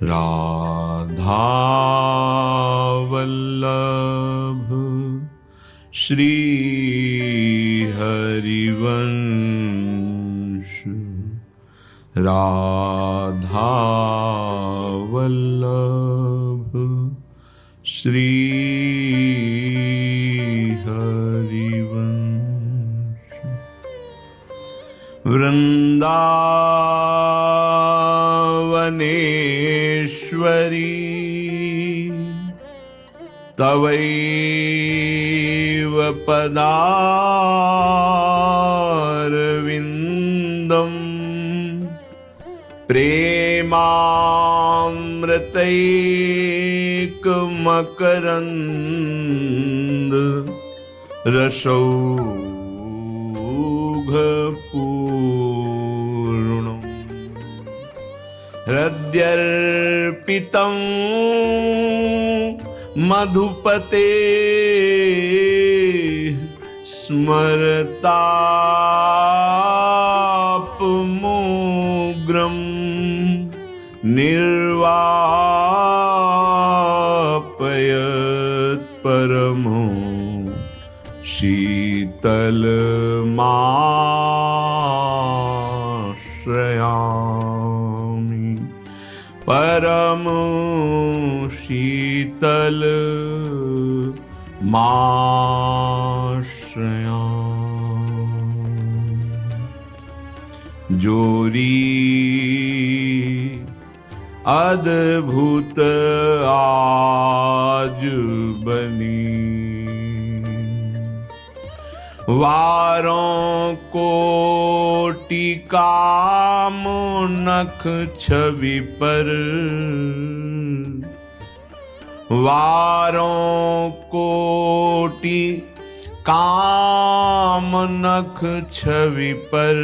राधा वल्लभ श्री हरिवंश। राधा वल्लभ श्री हरिवंश। वृंदावनेश्वरी तवैव पदारविन्दम् प्रेमामृतैकमकरन्द रसौघपूर्णम्। हृद्यर्पितं मधुपते स्मरतापमोग्रं निर्वापयत् परमो शीतलमाश्रयामि। परमो शीतलमाश्रयामि। जोरी अद्भुत आज बनी, वारों कोटि काम नख छवि पर। वारों कोटि काम नख छवि पर,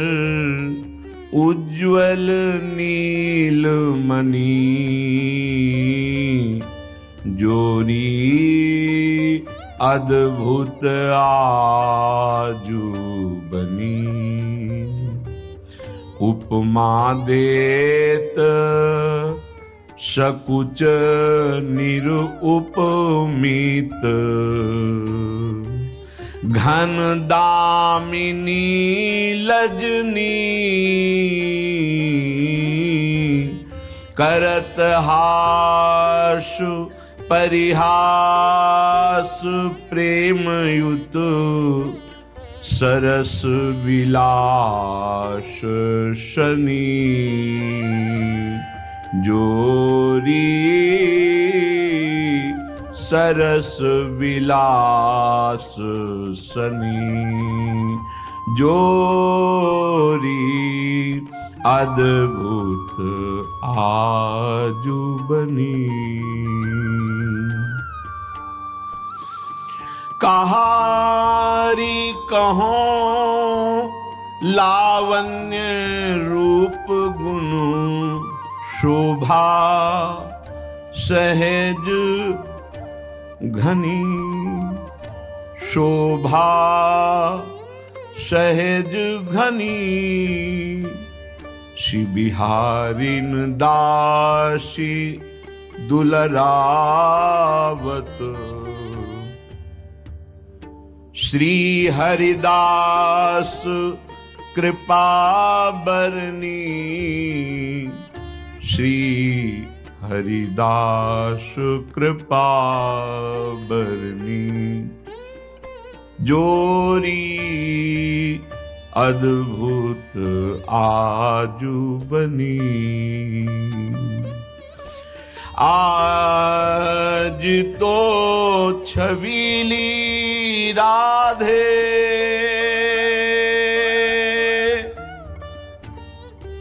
उज्ज्वल नीलमणि जोरी अद्भुत आजू बनी। उपमा देत सकुच निरुपमित, घन दामिनी लजनी करत हासु परिहास प्रेमयुत सरस विलास शनि। जोरी सरस विलास शनि। जोरी अद्भुत आजू बनी। कहारी कहो लावण्य रूप गुण, शोभा सहज घनी। शोभा सहज घनी। श्री बिहारिन दासी दुलरावत, श्री हरिदास कृपा बरनी। श्री हरिदास कृपा बरनी। जोरी अद्भुत आजू बनी। आज तो छबीली राधे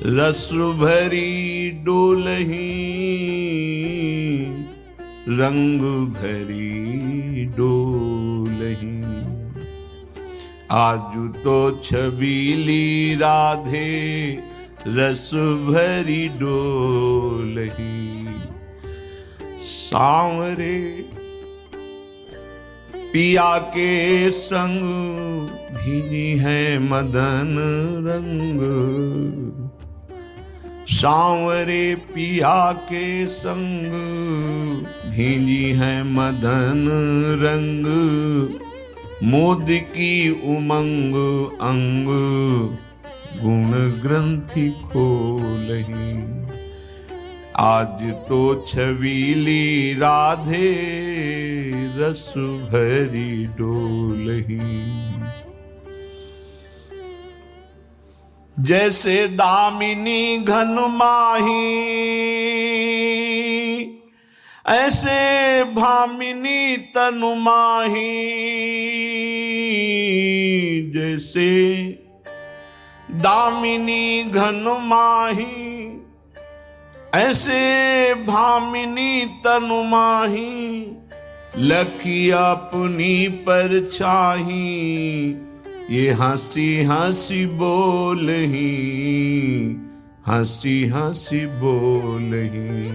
रस भरी डोलही, रंग भरी डोलही। आज तो छबीली राधे रस भरी डोलही। सांवरे पिया के संग भीनी है मदन रंग। सांवरे पिया के संग भींजी है मदन रंग, मोद की उमंग अंग गुण ग्रंथि खोलही। आज तो छबीली राधे रस भरी डोलही। जैसे दामिनी घन माही ऐसे भामिनी तनु माही। जैसे दामिनी घन माही ऐसे भामिनी तनु माही। लखी अपनी परछाही ये हंसी हंसी बोलही, हंसी हंसी बोलही।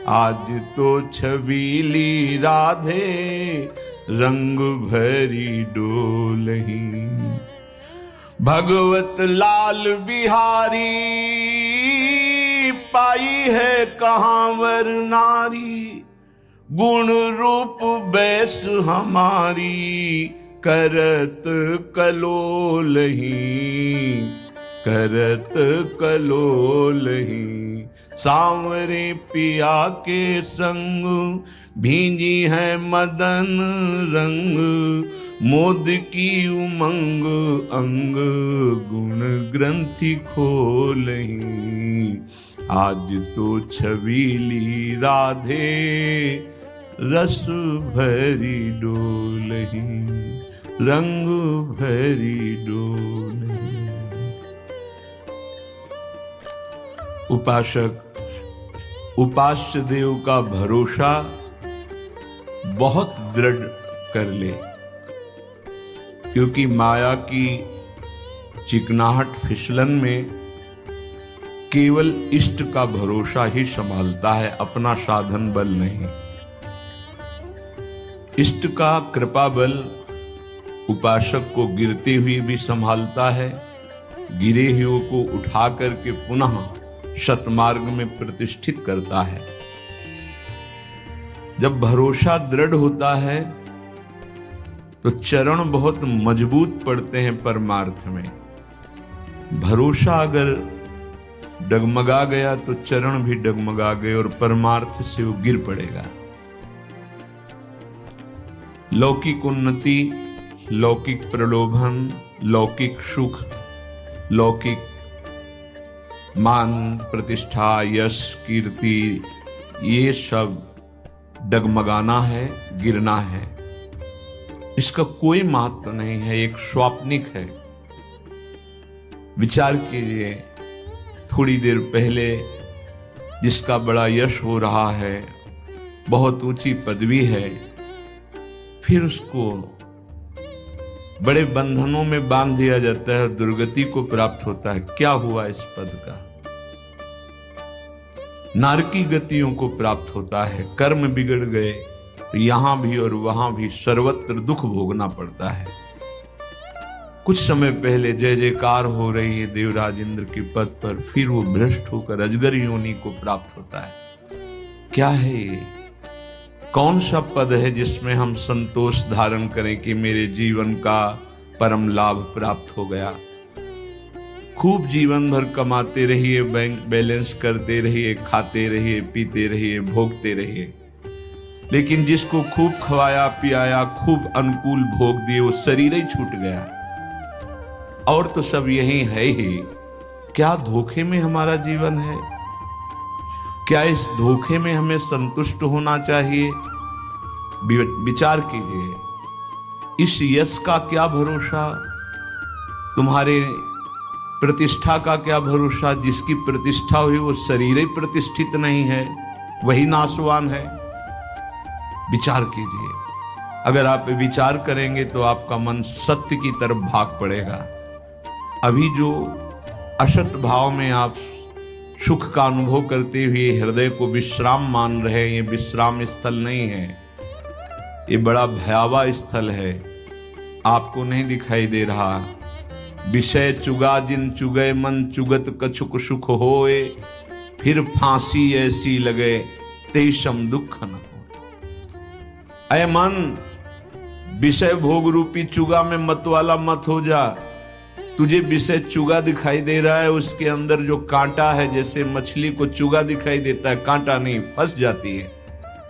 आज तो छबीली राधे रंग भरी डोलही। भगवत लाल बिहारी पाई है कहाँ वर नारी। गुण रूप बैस हमारी करत कलोलही, करत कलोलही। सांवरे पिया के संग भींजी है मदन रंग, मोद की उमंग अंग गुण ग्रंथि खोलही। आज तो छबीली राधे रस भरी डोलही, रंग भरी डोलही। उपासक उपास्य देव का भरोसा बहुत दृढ़ कर ले, क्योंकि माया की चिकनाहट फिसलन में केवल इष्ट का भरोसा ही संभालता है, अपना साधन बल नहीं। इष्ट का कृपा बल उपासक को गिरते हुए भी संभालता है, गिरे हुए को उठा करके पुनः सतमार्ग में प्रतिष्ठित करता है। जब भरोसा दृढ़ होता है तो चरण बहुत मजबूत पड़ते हैं परमार्थ में। भरोसा अगर डगमगा गया तो चरण भी डगमगा गए और परमार्थ से वो गिर पड़ेगा। लौकिक उन्नति, लौकिक प्रलोभन, लौकिक सुख, लौकिक मान प्रतिष्ठा, यश, कीर्ति, ये सब डगमगाना है, गिरना है। इसका कोई महत्व नहीं है, एक स्वाप्निक है। विचार कीजिए, थोड़ी देर पहले जिसका बड़ा यश हो रहा है, बहुत ऊंची पदवी है, फिर उसको बड़े बंधनों में बांध दिया जाता है, दुर्गति को प्राप्त होता है। क्या हुआ इस पद का? नारकी गतियों को प्राप्त होता है। कर्म बिगड़ गए तो यहां भी और वहां भी सर्वत्र दुख भोगना पड़ता है। कुछ समय पहले जय जयकार हो रही है देवराज इंद्र के पद पर, फिर वो भ्रष्ट होकर अजगर योनि को प्राप्त होता है। क्या है ये? कौन सा पद है जिसमें हम संतोष धारण करें कि मेरे जीवन का परम लाभ प्राप्त हो गया? खूब जीवन भर कमाते रहिए, बैंक बैलेंस करते रहिए, खाते रहिए, पीते रहिए, भोगते रहिए, लेकिन जिसको खूब खवाया पियाया, खूब अनुकूल भोग दिए, वो शरीर ही छूट गया और तो सब यही है ही। क्या धोखे में हमारा जीवन है? क्या इस धोखे में हमें संतुष्ट होना चाहिए? विचार कीजिए, इस यश का क्या भरोसा, तुम्हारे प्रतिष्ठा का क्या भरोसा? जिसकी प्रतिष्ठा हुई वो शरीर ही प्रतिष्ठित नहीं है, वही नाशवान है। विचार कीजिए, अगर आप विचार करेंगे तो आपका मन सत्य की तरफ भाग पड़ेगा। अभी जो असत भाव में आप सुख का अनुभव करते हुए हृदय को विश्राम मान रहे हैं, ये विश्राम स्थल नहीं है, ये बड़ा भयावह स्थल है। आपको नहीं दिखाई दे रहा। विषय चुगा जिन चुगय मन चुगत कछुक सुख होए, फिर फांसी ऐसी लगे तेषम दुख न हो। अय मन, विषय भोग रूपी चुगा में मत वाला मत हो जा। तुझे विषय चुगा दिखाई दे रहा है, उसके अंदर जो कांटा है, जैसे मछली को चुगा दिखाई देता है, कांटा नहीं, फंस जाती है,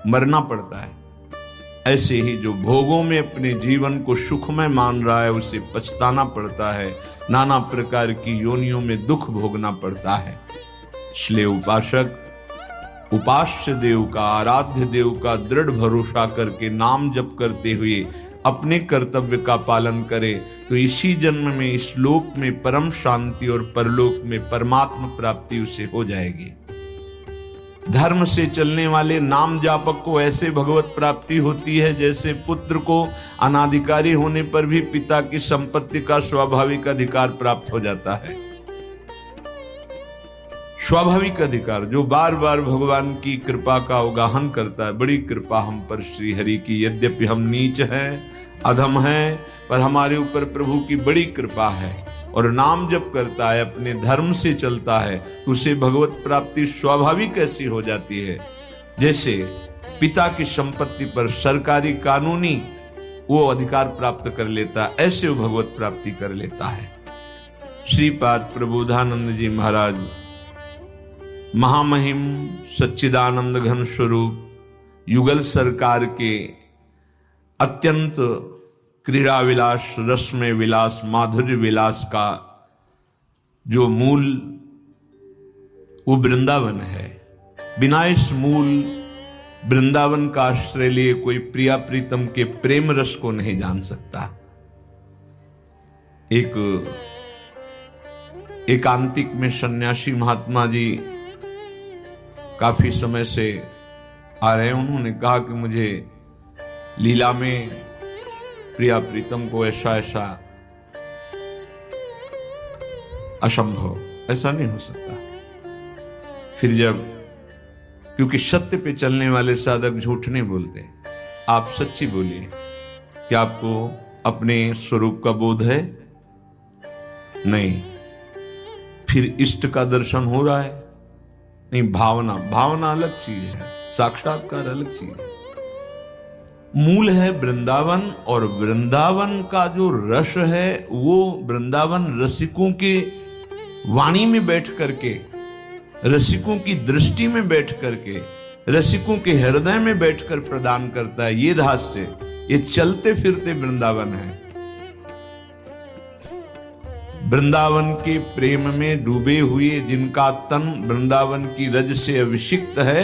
मरना पड़ता है। ऐसे ही जो भोगों में अपने जीवन को सुखमय मान रहा है, उसे पछताना पड़ता है, नाना प्रकार की योनियों में दुख भोगना पड़ता है। इसलिए उपासक उपास्य देव का, आराध्य देव का दृढ़ भरोसा करके नाम जप करते हुए अपने कर्तव्य का पालन करे तो इसी जन्म में इस लोक में परम शांति और परलोक में परमात्मा प्राप्ति उसे हो जाएगी। धर्म से चलने वाले नाम जापक को ऐसे भगवत प्राप्ति होती है जैसे पुत्र को अनाधिकारी होने पर भी पिता की संपत्ति का स्वाभाविक अधिकार प्राप्त हो जाता है। स्वाभाविक अधिकार जो बार बार भगवान की कृपा का अवगाहन करता है। बड़ी कृपा हम पर श्री हरि की, यद्यपि हम नीच हैं, अधम हैं, पर हमारे ऊपर प्रभु की बड़ी कृपा है। और नाम जप करता है, अपने धर्म से चलता है, तो उसे भगवत प्राप्ति स्वाभाविक ऐसी हो जाती है जैसे पिता की संपत्ति पर सरकारी कानूनी वो अधिकार प्राप्त कर लेता है, ऐसे वो भगवत प्राप्ति कर लेता है। श्रीपाद प्रबोधानंद जी महाराज महामहिम सच्चिदानंद घन स्वरूप युगल सरकार के अत्यंत क्रीड़ा विलास, रसमय विलास, माधुर्य विलास का जो मूल वो वृंदावन है। बिना इस मूल वृंदावन का आश्रय लिए कोई प्रिया प्रीतम के प्रेम रस को नहीं जान सकता। एक एकांतिक में सन्यासी महात्मा जी काफी समय से आ रहे हैं। उन्होंने कहा कि मुझे लीला में प्रिया प्रीतम को ऐसा ऐसा असंभव, ऐसा नहीं हो सकता। फिर जब, क्योंकि सत्य पे चलने वाले साधक झूठ नहीं बोलते, आप सच्ची बोलिए कि आपको अपने स्वरूप का बोध है। नहीं, फिर इष्ट का दर्शन हो रहा है। नहीं, भावना अलग चीज है, साक्षात्कार अलग चीज है। मूल है वृंदावन, और वृंदावन का जो रस है वो वृंदावन रसिकों के वाणी में बैठ करके, रसिकों की दृष्टि में बैठ करके, रसिकों के हृदय में बैठकर प्रदान करता है। ये रहस्य, ये चलते फिरते वृंदावन है। वृंदावन के प्रेम में डूबे हुए, जिनका तन वृंदावन की रज से अभिषिक्त है,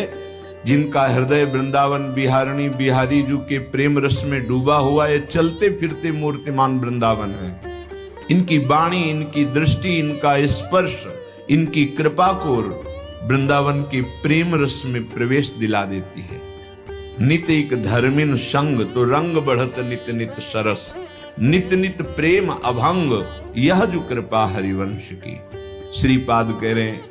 जिनका हृदय वृंदावन बिहारिणी बिहारी जी के प्रेम रस में डूबा हुआ है, चलते फिरते मूर्तिमान वृंदावन है। इनकी वाणी, इनकी दृष्टि, इनका स्पर्श, इनकी कृपा को वृंदावन के प्रेम रस में प्रवेश दिला देती है। नित एक धर्मिन संग तो रंग बढ़त नित नित सरस, नित नित प्रेम अभंग यह जो कृपा हरिवंश की। श्रीपाद कह रहे हैं,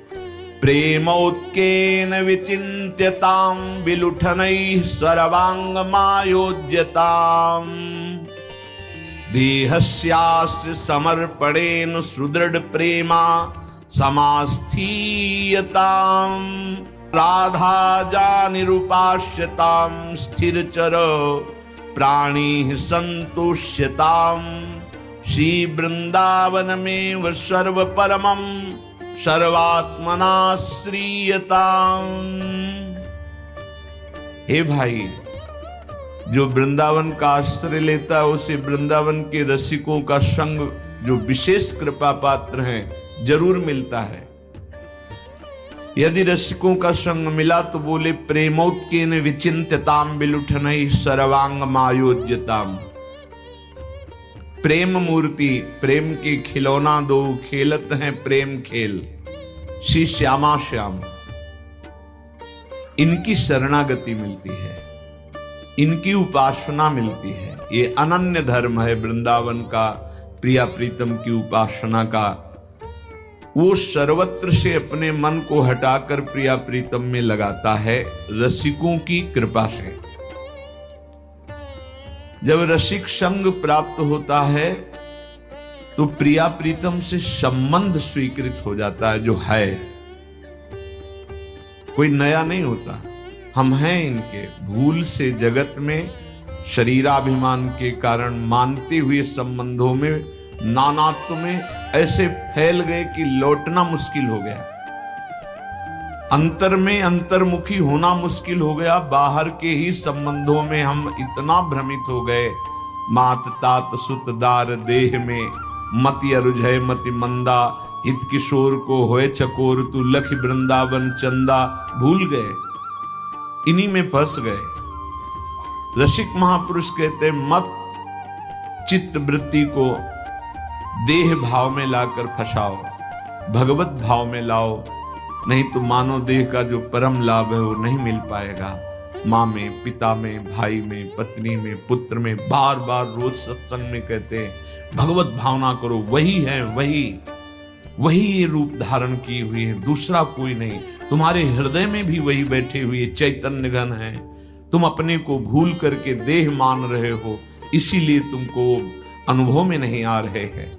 प्रेमोत्केन विचिन्त्यतां विलुठनैः सर्वांग मायोज्यताम्, देहस्यास्य समर्पणेन सुदृढ़ प्रेमा समास्थीयताम्, राधा जानिरुपास्यतां स्थिरचर प्राणी संतोष्यताम्, श्री वृंदावन में सर्व परमं सर्वात्मना श्रीयताम्। हे भाई, जो वृंदावन का आश्रय लेता है उसे वृंदावन के रसिकों का संग, जो विशेष कृपा पात्र हैं, जरूर मिलता है। यदि रसिकों का संग मिला तो बोले, प्रेमोत्केन विचिन्त्यतां विलुठनैः सर्वांग मायोज्यताम्। प्रेम मूर्ति, प्रेम के खिलौना दो खेलत हैं प्रेम खेल, श्री श्यामा श्याम। इनकी शरणागति मिलती है, इनकी उपासना मिलती है। ये अनन्य धर्म है वृंदावन का, प्रिया प्रीतम की उपासना का। वो सर्वत्र से अपने मन को हटाकर प्रिया प्रीतम में लगाता है रसिकों की कृपा से। जब रसिक संग प्राप्त होता है तो प्रिया प्रीतम से संबंध स्वीकृत हो जाता है, जो है कोई नया नहीं होता, हम हैं इनके। भूल से जगत में शरीराभिमान के कारण मानते हुए संबंधों में नानात्व में ऐसे फैल गए कि लौटना मुश्किल हो गया। अंतर में अंतर्मुखी होना मुश्किल हो गया। बाहर के ही संबंधों में हम इतना भ्रमित हो गए। मात तात सुत दार देह में मति अरुझय मति मंदा, हित किशोर को होए चकोर तू लख वृंदावन चंदा। भूल गए, इन्हीं में फंस गए। रसिक महापुरुष कहते मत चित्त वृत्ति को देह भाव में लाकर फंसाओ, भगवत भाव में लाओ, नहीं तो मानव देह का जो परम लाभ है वो नहीं मिल पाएगा। माँ में, पिता में, भाई में, पत्नी में, पुत्र में, बार बार रोज सत्संग में कहते हैं भगवत भावना करो। वही है, वही ये रूप धारण की हुई है, दूसरा कोई नहीं। तुम्हारे हृदय में भी वही बैठे हुए चैतन्य घन है। तुम अपने को भूल करके देह मान रहे हो, इसीलिए तुमको अनुभव में नहीं आ रहे हैं।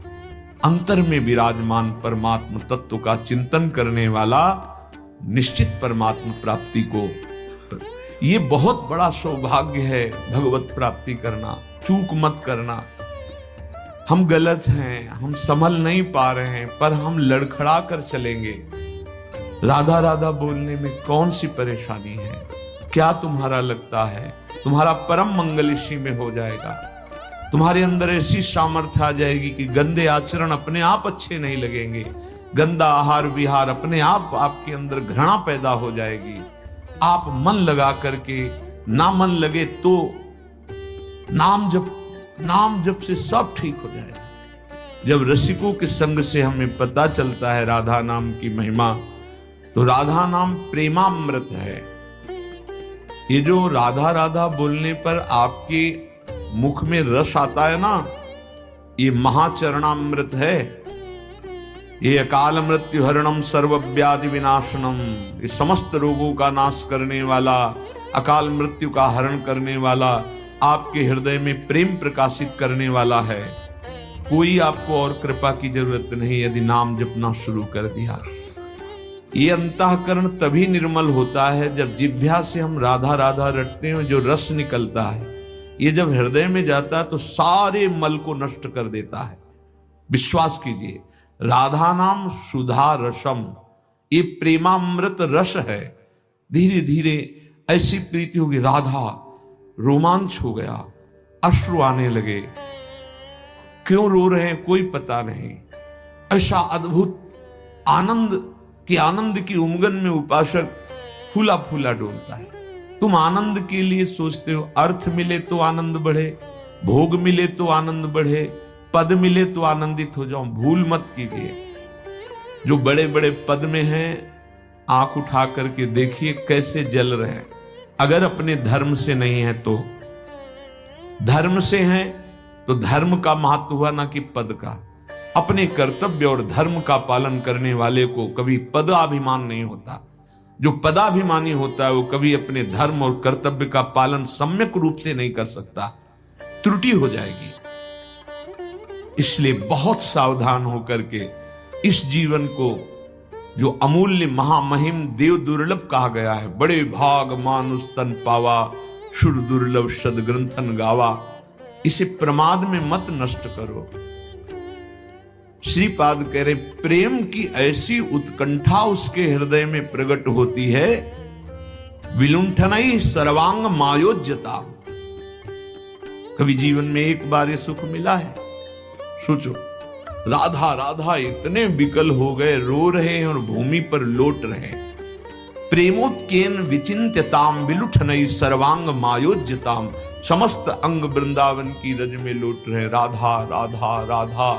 अंतर में विराजमान परमात्म तत्व का चिंतन करने वाला निश्चित परमात्म प्राप्ति को, ये बहुत बड़ा सौभाग्य है भगवत प्राप्ति करना। चूक मत करना। हम गलत हैं, हम संभल नहीं पा रहे हैं, पर हम लड़खड़ा कर चलेंगे। राधा राधा बोलने में कौन सी परेशानी है? क्या तुम्हारा लगता है तुम्हारा परम मंगल इसी में हो जाएगा? तुम्हारे अंदर ऐसी सामर्थ्य आ जाएगी कि गंदे आचरण अपने आप अच्छे नहीं लगेंगे, गंदा आहार विहार अपने आप आपके अंदर घृणा पैदा हो जाएगी। आप मन लगा करके, ना मन लगे तो नाम जप से सब ठीक हो जाएगा। जब रसिकों के संग से हमें पता चलता है राधा नाम की महिमा, तो राधा नाम प्रेमामृत है। ये जो राधा राधा बोलने पर आपके मुख में रस आता है ना, ये महाचरणामृत है। ये अकाल मृत्यु हरणम सर्व व्याधि विनाशनम, ये समस्त रोगों का नाश करने वाला, अकाल मृत्यु का हरण करने वाला, आपके हृदय में प्रेम प्रकाशित करने वाला है। कोई आपको और कृपा की जरूरत नहीं यदि नाम जपना शुरू कर दिया। ये अंतःकरण तभी निर्मल होता है जब जिह्वा से हम राधा राधा रटते हैं। जो रस निकलता है ये जब हृदय में जाता है तो सारे मल को नष्ट कर देता है। विश्वास कीजिए, राधा नाम सुधा रसम, ये प्रेमामृत रस है। धीरे धीरे ऐसी प्रीति होगी, राधा रोमांच हो गया, अश्रु आने लगे। क्यों रो रहे हैं कोई पता नहीं। ऐसा अद्भुत आनंद कि आनंद की उमगन में उपासक फूला फूला डोलता है। तुम आनंद के लिए सोचते हो, अर्थ मिले तो आनंद बढ़े, भोग मिले तो आनंद बढ़े, पद मिले तो आनंदित हो जाओ। भूल मत कीजिए, जो बड़े बड़े पद में हैं आंख उठा करके देखिए कैसे जल रहे हैं। अगर अपने धर्म से नहीं है तो धर्म से हैं तो धर्म का महत्व हुआ ना कि पद का। अपने कर्तव्य और धर्म का पालन करने वाले को कभी पदाभिमान नहीं होता। जो पदाभिमानी होता है वो कभी अपने धर्म और कर्तव्य का पालन सम्यक रूप से नहीं कर सकता, त्रुटि हो जाएगी। इसलिए बहुत सावधान होकर के इस जीवन को, जो अमूल्य महामहिम देव दुर्लभ कहा गया है, बड़े भाग मानुष तन पावा, शुर दुर्लभ सदग्रंथन गावा, इसे प्रमाद में मत नष्ट करो। श्रीपाद कह रहे प्रेम की ऐसी उत्कंठा उसके हृदय में प्रकट होती है, विलुंठनई सर्वांग मायोज्यता। कभी जीवन में एक बार ये सुख मिला है? सोचो, राधा राधा इतने विकल हो गए, रो रहे हैं और भूमि पर लौट रहे हैं। प्रेमोत्केन विचिन्त्यताम विलुठनई सर्वांग मायोज्यताम, समस्त अंग वृंदावन की रज में लौट रहे। राधा राधा राधा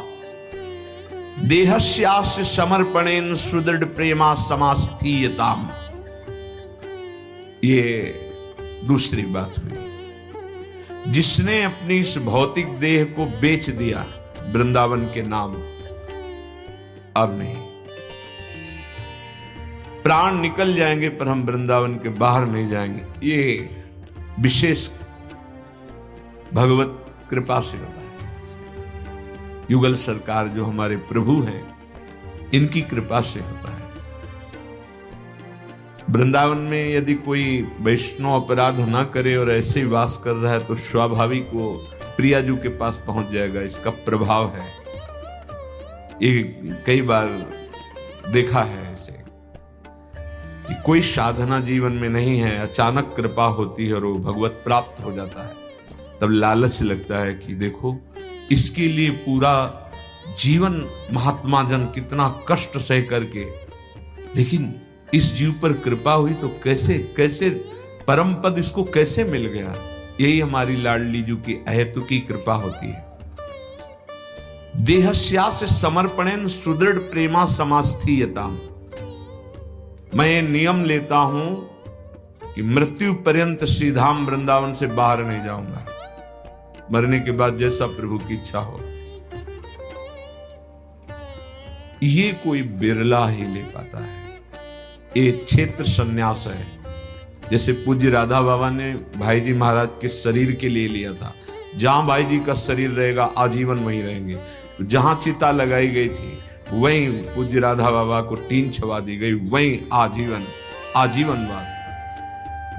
देहस्यास्य समर्पणेन सुदृढ़ प्रेमा समास्थीयताम। ये दूसरी बात हुई। जिसने अपनी इस भौतिक देह को बेच दिया वृंदावन के नाम, अब नहीं। प्राण निकल जाएंगे पर हम वृंदावन के बाहर नहीं जाएंगे। ये विशेष भगवत कृपा से होता है। युगल सरकार जो हमारे प्रभु हैं, इनकी कृपा से होता है। वृंदावन में यदि कोई वैष्णव अपराध ना करे और ऐसे ही वास कर रहा है तो स्वाभाविक वो प्रियाजू के पास पहुंच जाएगा। इसका प्रभाव है, ये कई बार देखा है ऐसे कि कोई साधना जीवन में नहीं है, अचानक कृपा होती है और वो भगवत प्राप्त हो जाता है, तब लालच लगता है कि देखो इसके लिए पूरा जीवन महात्मा जन कितना कष्ट सह करके, लेकिन इस जीव पर कृपा हुई तो कैसे कैसे परम पद इसको कैसे मिल गया। यही हमारी लाडली जू की अहेतुकी कृपा होती है। देहस्या से समर्पणेन सुदृढ़ प्रेमा समास्थीयता। मैं नियम लेता हूं कि मृत्यु पर्यंत श्रीधाम वृंदावन से बाहर नहीं जाऊंगा, मरने के बाद जैसा प्रभु की इच्छा हो। ये कोई बिरला ही ले पाता है। ये क्षेत्र संन्यास है। जैसे पूज्य राधा बाबा ने भाई जी महाराज के शरीर के लिए लिया था, जहां भाई जी का शरीर रहेगा आजीवन वहीं रहेंगे। तो जहां चिता लगाई गई थी वहीं पूज्य राधा बाबा को टीन छवा दी गई, वहीं आजीवनवाद।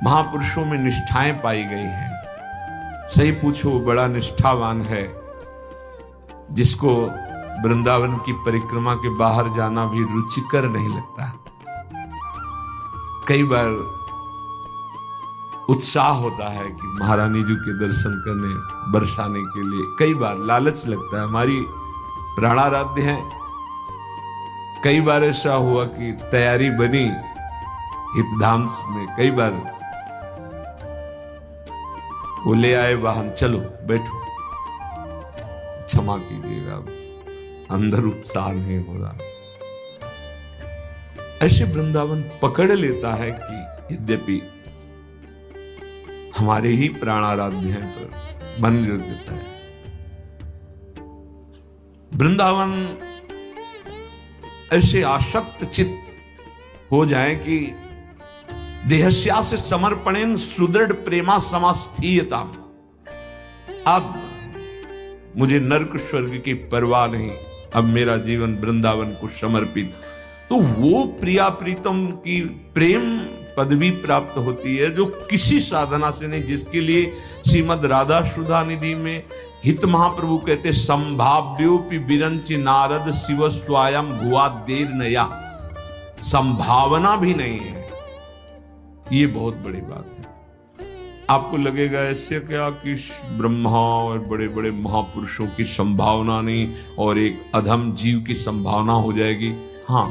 महापुरुषों में निष्ठाएं पाई गई हैं। सही पूछो, बड़ा निष्ठावान है जिसको वृंदावन की परिक्रमा के बाहर जाना भी रुचिकर नहीं लगता। कई बार उत्साह होता है कि महारानी जी के दर्शन करने बरसाने के लिए, कई बार लालच लगता है, हमारी प्राणाराध्य है। कई बार ऐसा हुआ कि तैयारी बनी हितधाम में, कई बार वो ले आए वाहन, चलो बैठो, क्षमा कीजिएगा अंदर उत्साह नहीं हो रहा। ऐसे वृंदावन पकड़ लेता है कि यद्यपि हमारे ही प्राणाराध्य हैं पर मन जो देता है। वृंदावन ऐसे आसक्त चित्त हो जाए कि देहस्या से समर्पणेन सुदृढ़ प्रेमा समास्थीयता। अब मुझे नरक स्वर्ग की परवाह नहीं, अब मेरा जीवन वृंदावन को समर्पित। तो वो प्रिया प्रीतम की प्रेम पदवी प्राप्त होती है जो किसी साधना से नहीं, जिसके लिए श्रीमद राधा सुधा निधि में हित महाप्रभु कहते संभाव्योपि विरंचि नारद शिव स्वयं भुआ देर नया। संभावना भी नहीं है, ये बहुत बड़ी बात है। आपको लगेगा ऐसे क्या कि ब्रह्मा और बड़े बड़े महापुरुषों की संभावना नहीं और एक अधम जीव की संभावना हो जाएगी। हाँ,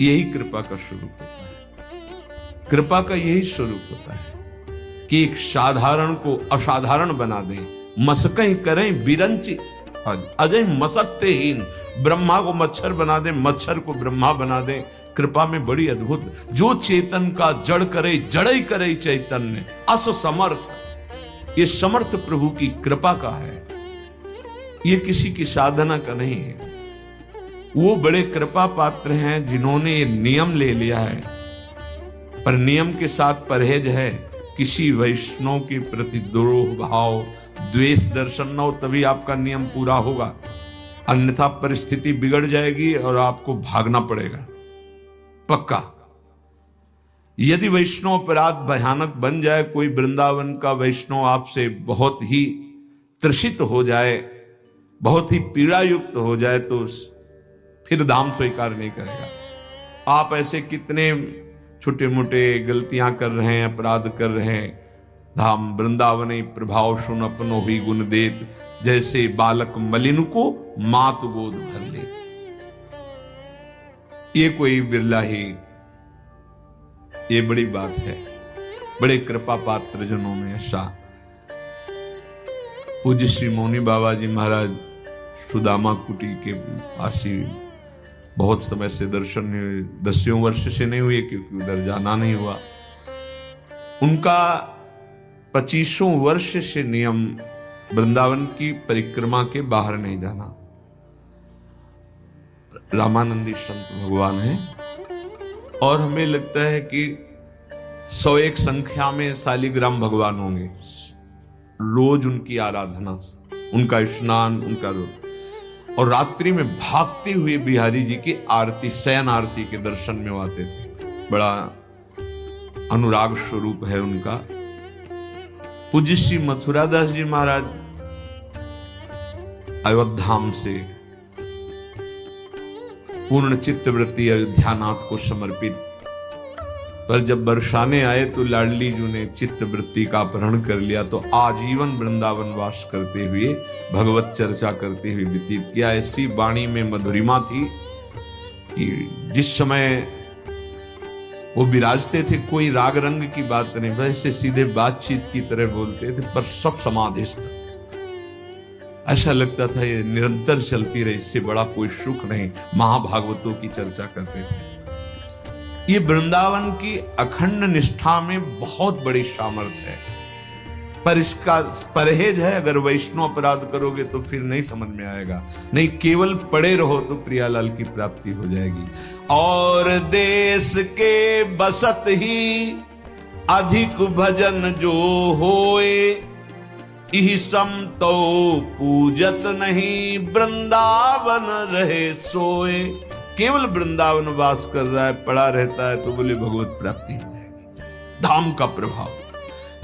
यही कृपा का स्वरूप होता है। कृपा का यही स्वरूप होता है कि एक साधारण को असाधारण बना दें, मसकई करें बिरंची अजय मसकतेहीन। ब्रह्मा को मच्छर बना दें, मच्छर को ब्रह्मा बना दें। कृपा में बड़ी अद्भुत, जो चेतन का जड़ करे जड़ करे चैतन्य अस समर्थ। ये समर्थ प्रभु की कृपा का है, ये किसी की साधना का नहीं है। वो बड़े कृपा पात्र हैं जिन्होंने नियम ले लिया है, पर नियम के साथ परहेज है। किसी वैष्णव के प्रति द्रोह भाव द्वेष दर्शन न हो, तभी आपका नियम पूरा होगा, अन्यथा परिस्थिति बिगड़ जाएगी और आपको भागना पड़ेगा पक्का। यदि वैष्णव अपराध भयानक बन जाए, कोई वृंदावन का वैष्णव आपसे बहुत ही त्रसित हो जाए, बहुत ही पीड़ा युक्त हो जाए, तो फिर दाम स्वीकार नहीं करेगा। आप ऐसे कितने छोटे मोटे गलतियां कर रहे हैं, अपराध कर रहे हैं। धाम वृंदावन प्रभाव सुन अपनो ही गुण देत, जैसे बालक मलिन को मात गोद भर ले। ये कोई बिरला ही, ये बड़ी बात है। बड़े कृपा पात्र जनों में ऐसा। पूज्य श्री मौनी बाबा जी महाराज सुदामा कुटी के पास ही बहुत समय से दर्शन नहीं हुए, 10 वर्ष से नहीं हुए क्योंकि उधर जाना नहीं हुआ। उनका 25 वर्ष से नियम वृंदावन की परिक्रमा के बाहर नहीं जाना। रामानंदी संत भगवान है और हमें लगता है कि 101 संख्या में शालिग्राम भगवान होंगे। रोज उनकी आराधना, उनका स्नान, उनका रोज, और रात्रि में भागते हुए बिहारी जी की आरती, शयन आरती के दर्शन में आते थे। बड़ा अनुराग स्वरूप है उनका। पूज्य श्री मथुरादास जी महाराज अयोध्याम से पूर्ण चित्तवृत्ति अयोध्यानाथ को समर्पित, पर जब बरसाने आए तो लाडली जी ने चित्तवृत्ति का अपहरण कर लिया, तो आजीवन वृंदावन वास करते हुए भगवत चर्चा करते हुए व्यतीत किया। ऐसी वाणी में मधुरिमा थी कि जिस समय वो विराजते थे कोई राग रंग की बात नहीं, वैसे सीधे बातचीत की तरह बोलते थे, पर सब समाधिस्थ। ऐसा लगता था ये निरंतर चलती रहे, इससे बड़ा कोई सुख नहीं। महाभागवतों की चर्चा करते थे। ये वृंदावन की अखंड निष्ठा में बहुत बड़ी सामर्थ्य है, पर इसका परहेज है। अगर वैष्णव अपराध करोगे तो फिर नहीं समझ में आएगा। नहीं, केवल पड़े रहो तो प्रियालाल की प्राप्ति हो जाएगी। और देश के बसत ही अधिक भजन जो होए, इहि सम तो पूजत नहीं, वृंदावन रहे सोए। केवल वृंदावन वास कर रहा है, पड़ा रहता है, तो बोले भगवत प्राप्ति हो जाएगी। धाम का प्रभाव।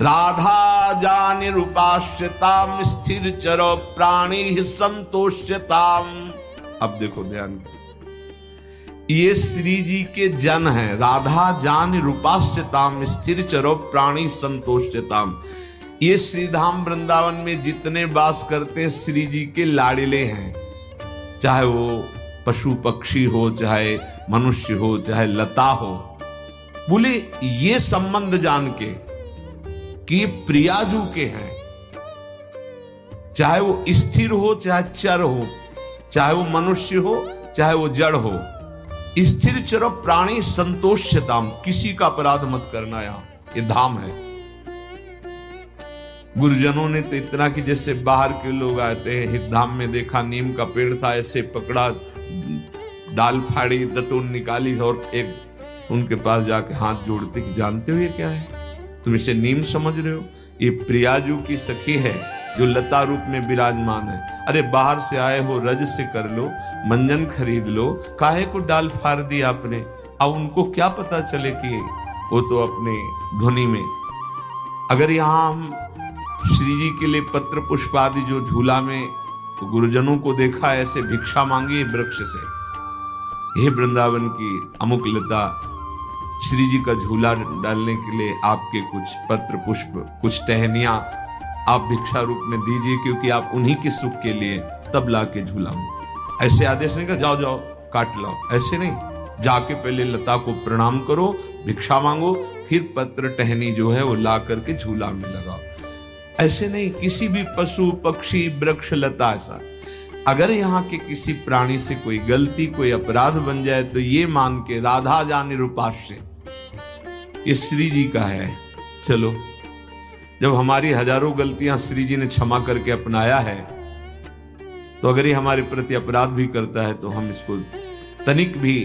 राधा जान रूपाश्यताम, स्थिर चरो प्राणी संतोष्यताम। अब देखो ध्यान, ये श्री जी के जन है। राधा जान रूपाश्यताम, स्थिर चरो प्राणी संतोष्यताम। ये श्रीधाम वृंदावन में जितने वास करते हैं श्री जी के लाडिले हैं, चाहे वो पशु पक्षी हो, चाहे मनुष्य हो, चाहे लता हो। बोले ये संबंध जान के कि प्रियाजू के हैं, चाहे वो स्थिर हो, चाहे चर हो, चाहे वो मनुष्य हो, चाहे वो जड़ हो। स्थिर चर प्राणी संतोष्यताम, किसी का अपराध मत करना। यहां ये धाम है। गुरुजनों ने तो इतना कि जैसे बाहर के लोग आते हैं, हित धाम में देखा नीम का पेड़ था, ऐसे पकड़ा, डाल फाड़ी, दतून निकाली और एक उनके पास जाके हाथ जोड़ते कि जानते हो ये क्या है? तुम इसे नीम समझ रहे हो? ये प्रियाजू की सखी है जो लता रूप में विराजमान है। अरे बाहर से आए हो, रज से कर लो, मंजन खरीद लो, काहे को डाल फाड़ दी आपने? अब उनको क्या पता चले कि वो तो अपने ध्वनि में। अगर यहाँ हम श्री जी के लिए पत्र पुष्प आदि जो झूला में, तो गुरुजनों को देखा ऐसे भिक्षा मांगी वृक्ष से, हे वृंदावन की अमुक लता, श्री जी का झूला डालने के लिए आपके कुछ पत्र पुष्प, कुछ टहनियां आप भिक्षा रूप में दीजिए, क्योंकि आप उन्हीं के सुख के लिए तब ला के झूला। ऐसे आदेश नहीं कर जाओ जाओ काट लाओ, ऐसे नहीं। जाके पहले लता को प्रणाम करो, भिक्षा मांगो, फिर पत्र टहनी जो है वो ला करके झूला में लगाओ। ऐसे नहीं, किसी भी पशु पक्षी वृक्ष लता ऐसा। अगर यहाँ के किसी प्राणी से कोई गलती, कोई अपराध बन जाए तो ये मान के राधा जाने रूपाश्य, ये श्री जी का है। चलो, जब हमारी हजारों गलतियां श्री जी ने क्षमा करके अपनाया है, तो अगर ये हमारे प्रति अपराध भी करता है तो हम इसको तनिक भी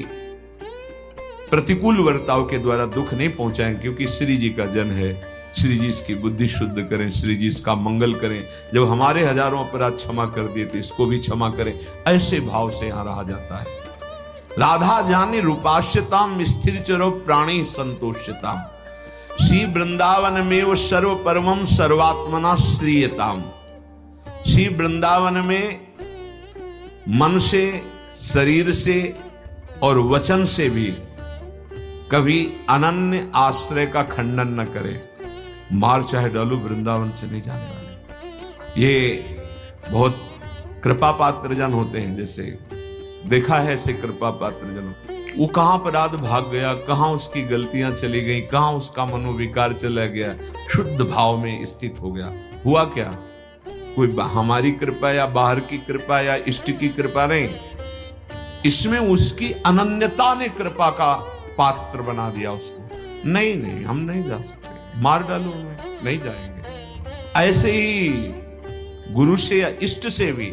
प्रतिकूल वर्ताव के द्वारा दुख नहीं पहुंचाएंगे, क्योंकि श्री जी का जन है। श्री जी इसकी बुद्धि शुद्ध करें, श्री जी इसका मंगल करें। जब हमारे हजारों अपराध क्षमा कर दिए तो इसको भी क्षमा करें। ऐसे भाव से यहां रहा जाता है। राधा जाने रूपाश्यताम, स्थिर चरो प्राणी संतोष्यताम। श्री वृंदावन में वो सर्व परमम सर्वात्मना श्रीयताम। श्री वृंदावन में मन से, शरीर से और वचन से भी कभी अनन्य आश्रय का खंडन न करे। मार चाहे डालू, वृंदावन से नहीं जाने वाले। ये बहुत कृपा पात्र जन होते हैं, जैसे देखा है ऐसे कृपा पात्र जन। वो कहां अपराध भाग गया, कहां उसकी गलतियां चली गई, कहां उसका मनोविकार चला गया, शुद्ध भाव में स्थित हो गया। हुआ क्या? कोई हमारी कृपा या बाहर की कृपा या इष्ट की कृपा नहीं, इसमें उसकी अनन्यता ने कृपा का पात्र बना दिया उसको। नहीं नहीं, हम नहीं जा सकते, मार डालो हमें, नहीं जाएंगे। ऐसे ही गुरु से या इष्ट से भी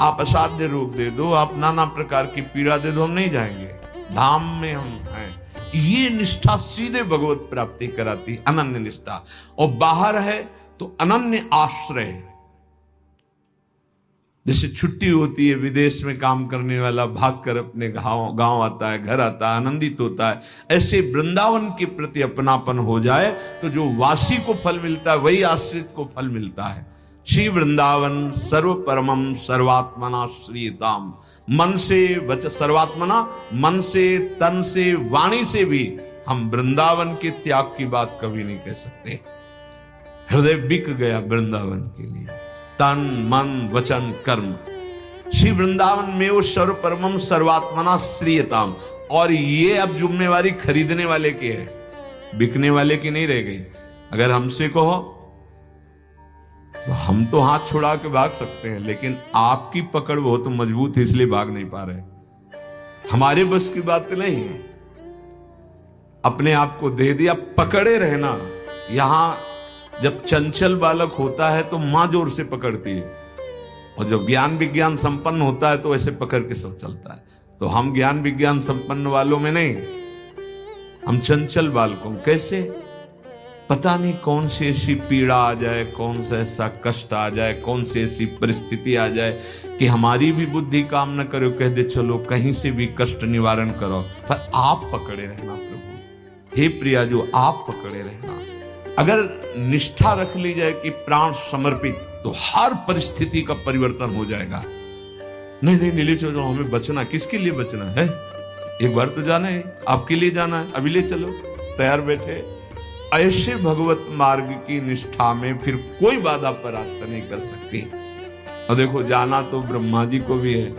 आप असाध्य रूप दे दो, आप नाना प्रकार की पीड़ा दे दो, हम नहीं जाएंगे। धाम में हम हैं। ये निष्ठा सीधे भगवत प्राप्ति कराती, अनन्य निष्ठा। और बाहर है तो अनन्य आश्रय। जैसे छुट्टी होती है, विदेश में काम करने वाला भागकर अपने गांव आता है, घर आता है, आनंदित होता है, ऐसे वृंदावन के प्रति अपनापन हो जाए तो जो वासी को फल मिलता है वही आश्रित को फल मिलता है। श्री वृंदावन सर्व परमम सर्वात्मना श्रीताम। मन से सर्वात्मना, मन से, तन से, वाणी से भी हम वृंदावन के त्याग की बात कभी नहीं कह सकते। हृदय बिक गया वृंदावन के लिए, तन मन वचन कर्म। श्री वृंदावन में वो सर्व परमम सर्वात्मना श्रीयताम। और ये अब जिम्मेवारी खरीदने वाले की है, बिकने वाले की नहीं रह गई। अगर हमसे कहो तो हम तो हाथ छुड़ा के भाग सकते हैं, लेकिन आपकी पकड़ बहुत मजबूत है इसलिए भाग नहीं पा रहे। हमारे बस की बात नहीं है। अपने आप को दे दिया, पकड़े रहना। यहां जब चंचल बालक होता है तो मां जोर से पकड़ती है, और जब ज्ञान विज्ञान संपन्न होता है तो ऐसे पकड़ के सब चलता है। तो हम ज्ञान विज्ञान संपन्न वालों में नहीं, हम चंचल बालकों। कैसे? पता नहीं कौन सी ऐसी पीड़ा आ जाए, कौन सा ऐसा कष्ट आ जाए, कौन सी ऐसी परिस्थिति आ जाए कि हमारी भी बुद्धि काम न करे, कह दे चलो कहीं से भी कष्ट निवारण करो। पर आप पकड़े रहना प्रभु, हे प्रिया जो आप पकड़े रहना। अगर निष्ठा रख ली जाए कि प्राण समर्पित, तो हर परिस्थिति का परिवर्तन हो जाएगा। नहीं नीले चलो, हमें बचना, किसके लिए बचना है? एक बार तो जाना है, आपके लिए जाना है, अभी ले चलो, तैयार बैठे। ऐसे भगवत मार्ग की निष्ठा में फिर कोई बाधा परास्त नहीं कर सकती। और देखो, जाना तो ब्रह्मा जी को भी है।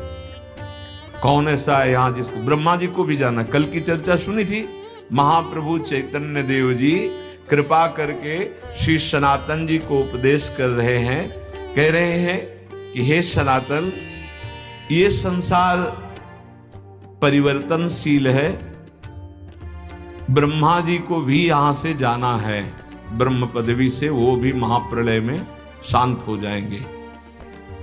कौन ऐसा है यहाँ जिसको? ब्रह्मा जी को भी जाना। कल की चर्चा सुनी थी, महाप्रभु चैतन्य देव जी कृपा करके श्री सनातन जी को उपदेश कर रहे हैं, कह रहे हैं कि हे सनातन, ये संसार परिवर्तनशील है, ब्रह्मा जी को भी यहां से जाना है, ब्रह्म पदवी से वो भी महाप्रलय में शांत हो जाएंगे।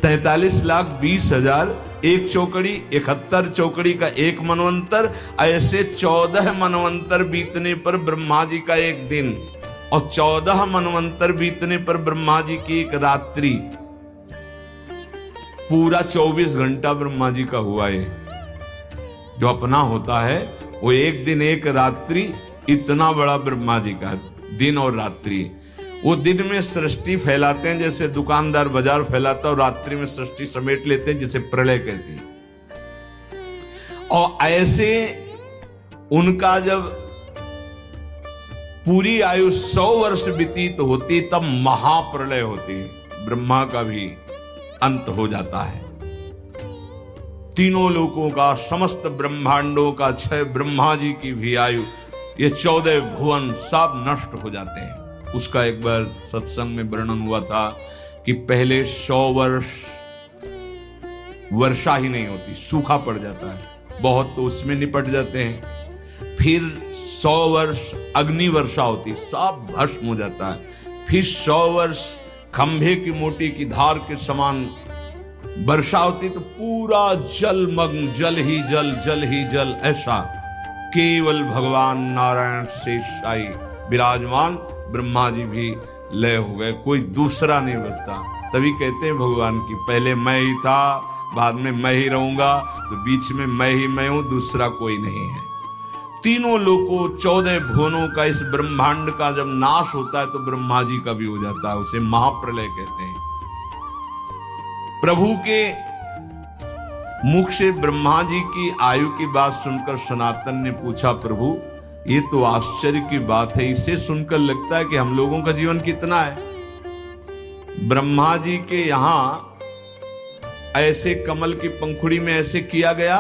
43,20,000 एक चौकड़ी, 71 चौकड़ी का एक मनवंतर, ऐसे 14 मनवंतर बीतने पर ब्रह्मा जी का एक दिन, और 14 मनवंतर बीतने पर ब्रह्मा जी की एक रात्रि, पूरा 24 घंटा ब्रह्मा जी का हुआ है। जो अपना होता है वो एक दिन एक रात्रि, इतना बड़ा ब्रह्मा जी का दिन और रात्रि। वो दिन में सृष्टि फैलाते हैं जैसे दुकानदार बाजार फैलाता है, और रात्रि में सृष्टि समेट लेते हैं जिसे प्रलय कहते हैं। और ऐसे उनका जब पूरी आयु 100 वर्ष व्यतीत होती तब महाप्रलय होती, ब्रह्मा का भी अंत हो जाता है। तीनों लोकों का, समस्त ब्रह्मांडों का क्षय, ब्रह्मा जी की भी आयु, ये 14 भुवन सब नष्ट हो जाते हैं। उसका एक बार सत्संग में वर्णन हुआ था कि पहले 100 वर्ष वर्षा ही नहीं होती, सूखा पड़ जाता है बहुत, तो उसमें निपट जाते हैं। फिर 100 वर्ष अग्नि वर्षा होती, सब भस्म हो जाता है। फिर 100 वर्ष खंभे की मोटी की धार के समान वर्षा होती, तो पूरा जलमग्न, जल ही जल, जल ही जल, ऐसा केवल भगवान नारायण शेषशायी विराजमान, ब्रह्मा जी भी लय हो गए, कोई दूसरा नहीं बचता। तभी कहते हैं भगवान की, पहले मैं ही था, बाद में मैं ही रहूंगा, तो बीच में मैं ही मैं हूं, दूसरा कोई नहीं है। तीनों लोगों, 14 भुवनों का, इस ब्रह्मांड का जब नाश होता है तो ब्रह्मा जी का भी हो जाता है, उसे महाप्रलय कहते हैं। प्रभु के मुख से ब्रह्मा जी की आयु की बात सुनकर सनातन ने पूछा, प्रभु ये तो आश्चर्य की बात है, इसे सुनकर लगता है कि हम लोगों का जीवन कितना है। ब्रह्मा जी के यहां ऐसे कमल की पंखुड़ी में ऐसे किया गया,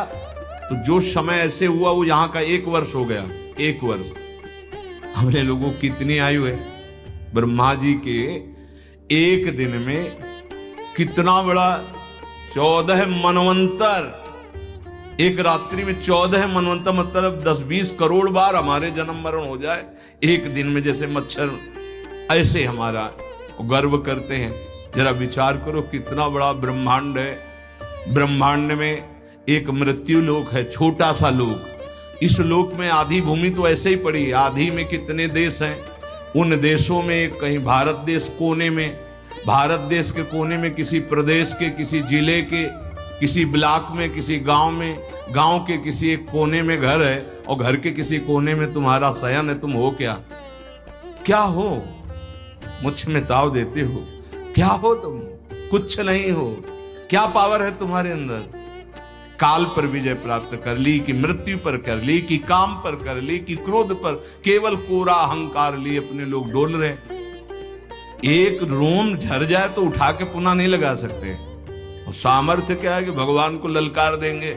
तो जो समय ऐसे हुआ वो यहां का 1 वर्ष हो गया। 1 वर्ष हमने लोगों की कितनी आयु है? ब्रह्मा जी के एक दिन में कितना बड़ा 14 मनवंतर, एक रात्रि में 14 मनवंतर, मतलब 10-20 करोड़ बार हमारे जन्म मरण हो जाए एक दिन में, जैसे मच्छर, ऐसे हमारा गर्व करते हैं। जरा विचार करो कितना बड़ा ब्रह्मांड है। ब्रह्मांड में एक मृत्यु लोक है, छोटा सा लोक। इस लोक में आधी भूमि तो ऐसे ही पड़ी, आधी में कितने देश हैं, उन देशों में कहीं भारत देश कोने में, भारत देश के कोने में, किसी प्रदेश के, किसी जिले के, किसी ब्लॉक में, किसी गांव में, गांव के किसी एक कोने में घर है और घर के किसी कोने में तुम्हारा शयन है, तुम हो क्या? क्या हो? मुझ में ताव देते हो, क्या हो तुम? कुछ नहीं हो। क्या पावर है तुम्हारे अंदर? काल पर विजय प्राप्त कर ली, कि मृत्यु पर कर ली, कि काम पर कर ली, कि क्रोध पर? केवल कोरा अहंकार लिए अपने लोग डोल रहे। एक रोम झर जाए तो उठा के पुनः नहीं लगा सकते। और सामर्थ्य क्या है कि भगवान को ललकार देंगे,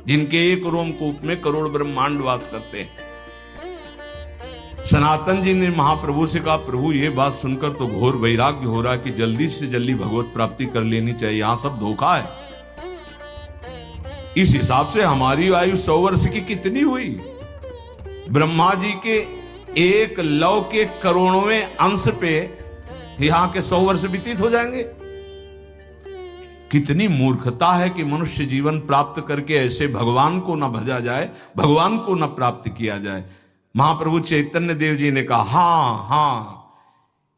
जिनके एक रोम कूप में करोड़ ब्रह्मांड वास करते हैं। सनातन जी ने महाप्रभु से कहा, प्रभु ये बात सुनकर तो घोर वैराग्य हो रहा कि जल्दी से जल्दी भगवत प्राप्ति कर लेनी चाहिए, यहां सब धोखा है। इस हिसाब से हमारी आयु 100 वर्ष की कितनी हुई? ब्रह्मा जी के एक लव के करोड़वें अंश पे यहां के 100 वर्ष व्यतीत हो जाएंगे। कितनी मूर्खता है कि मनुष्य जीवन प्राप्त करके ऐसे भगवान को ना भजा जाए, भगवान को ना प्राप्त किया जाए। महाप्रभु चैतन्य देव जी ने कहा, हाँ,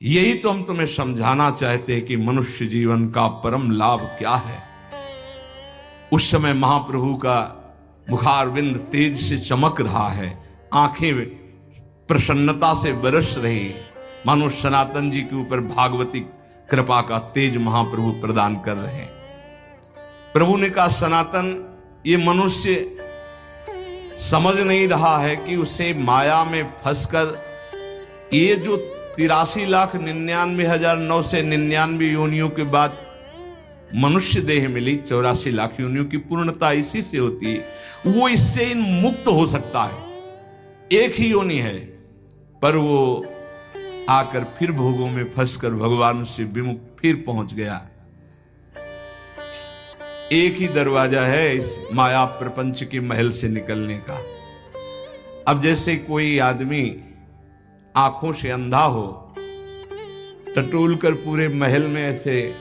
यही तो हम तुम्हें समझाना चाहते हैं कि मनुष्य जीवन का परम लाभ क्या है। उस समय महाप्रभु का मुखारविंद तेज से चमक रहा है, आंखें प्रसन्नता से बरस रही, मानो सनातन जी के ऊपर भागवती कृपा का तेज महाप्रभु प्रदान कर रहे हैं। प्रभु ने कहा, सनातन, ये मनुष्य समझ नहीं रहा है कि उसे माया में फंसकर ये जो 83,99,999 योनियों के बाद मनुष्य देह मिली, 84 लाख योनियों की पूर्णता इसी से होती है, वो इससे मुक्त हो सकता है। एक ही योनि है, पर वो आकर फिर भोगों में फंसकर भगवान से विमुख फिर पहुंच गया। एक ही दरवाजा है इस माया प्रपंच के महल से निकलने का। अब जैसे कोई आदमी आंखों से अंधा हो, टटोल कर पूरे महल में ऐसे,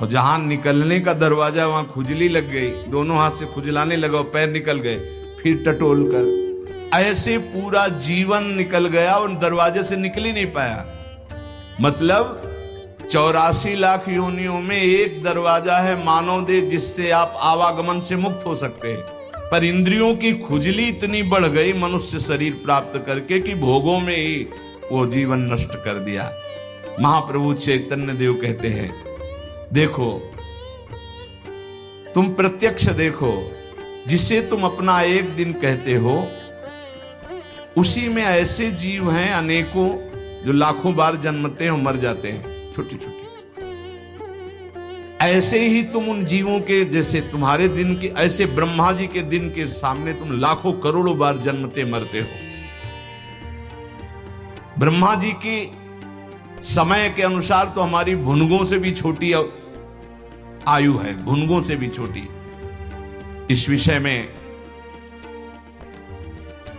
और जहां निकलने का दरवाजा वहां खुजली लग गई, दोनों हाथ से खुजलाने लगा, पैर निकल गए, फिर टटोल कर ऐसे पूरा जीवन निकल गया और दरवाजे से निकल ही नहीं पाया। मतलब 84 लाख योनियों में एक दरवाजा है मानव देह, जिससे आप आवागमन से मुक्त हो सकते हैं। पर इंद्रियों की खुजली इतनी बढ़ गई मनुष्य शरीर प्राप्त करके कि भोगों में ही वो जीवन नष्ट कर दिया। महाप्रभु चैतन्य देव कहते हैं, देखो, तुम प्रत्यक्ष देखो, जिसे तुम अपना एक दिन कहते हो, उसी में ऐसे जीव हैं अनेकों जो लाखों बार जन्मते हैं और मर जाते हैं, छोटे छोटे। ऐसे ही तुम उन जीवों के, जैसे तुम्हारे दिन के, ऐसे ब्रह्मा जी के दिन के सामने तुम लाखों करोड़ों बार जन्मते मरते हो। ब्रह्मा जी की समय के अनुसार तो हमारी भुनगों से भी छोटी आयु है, भुनगों से भी छोटी। इस विषय में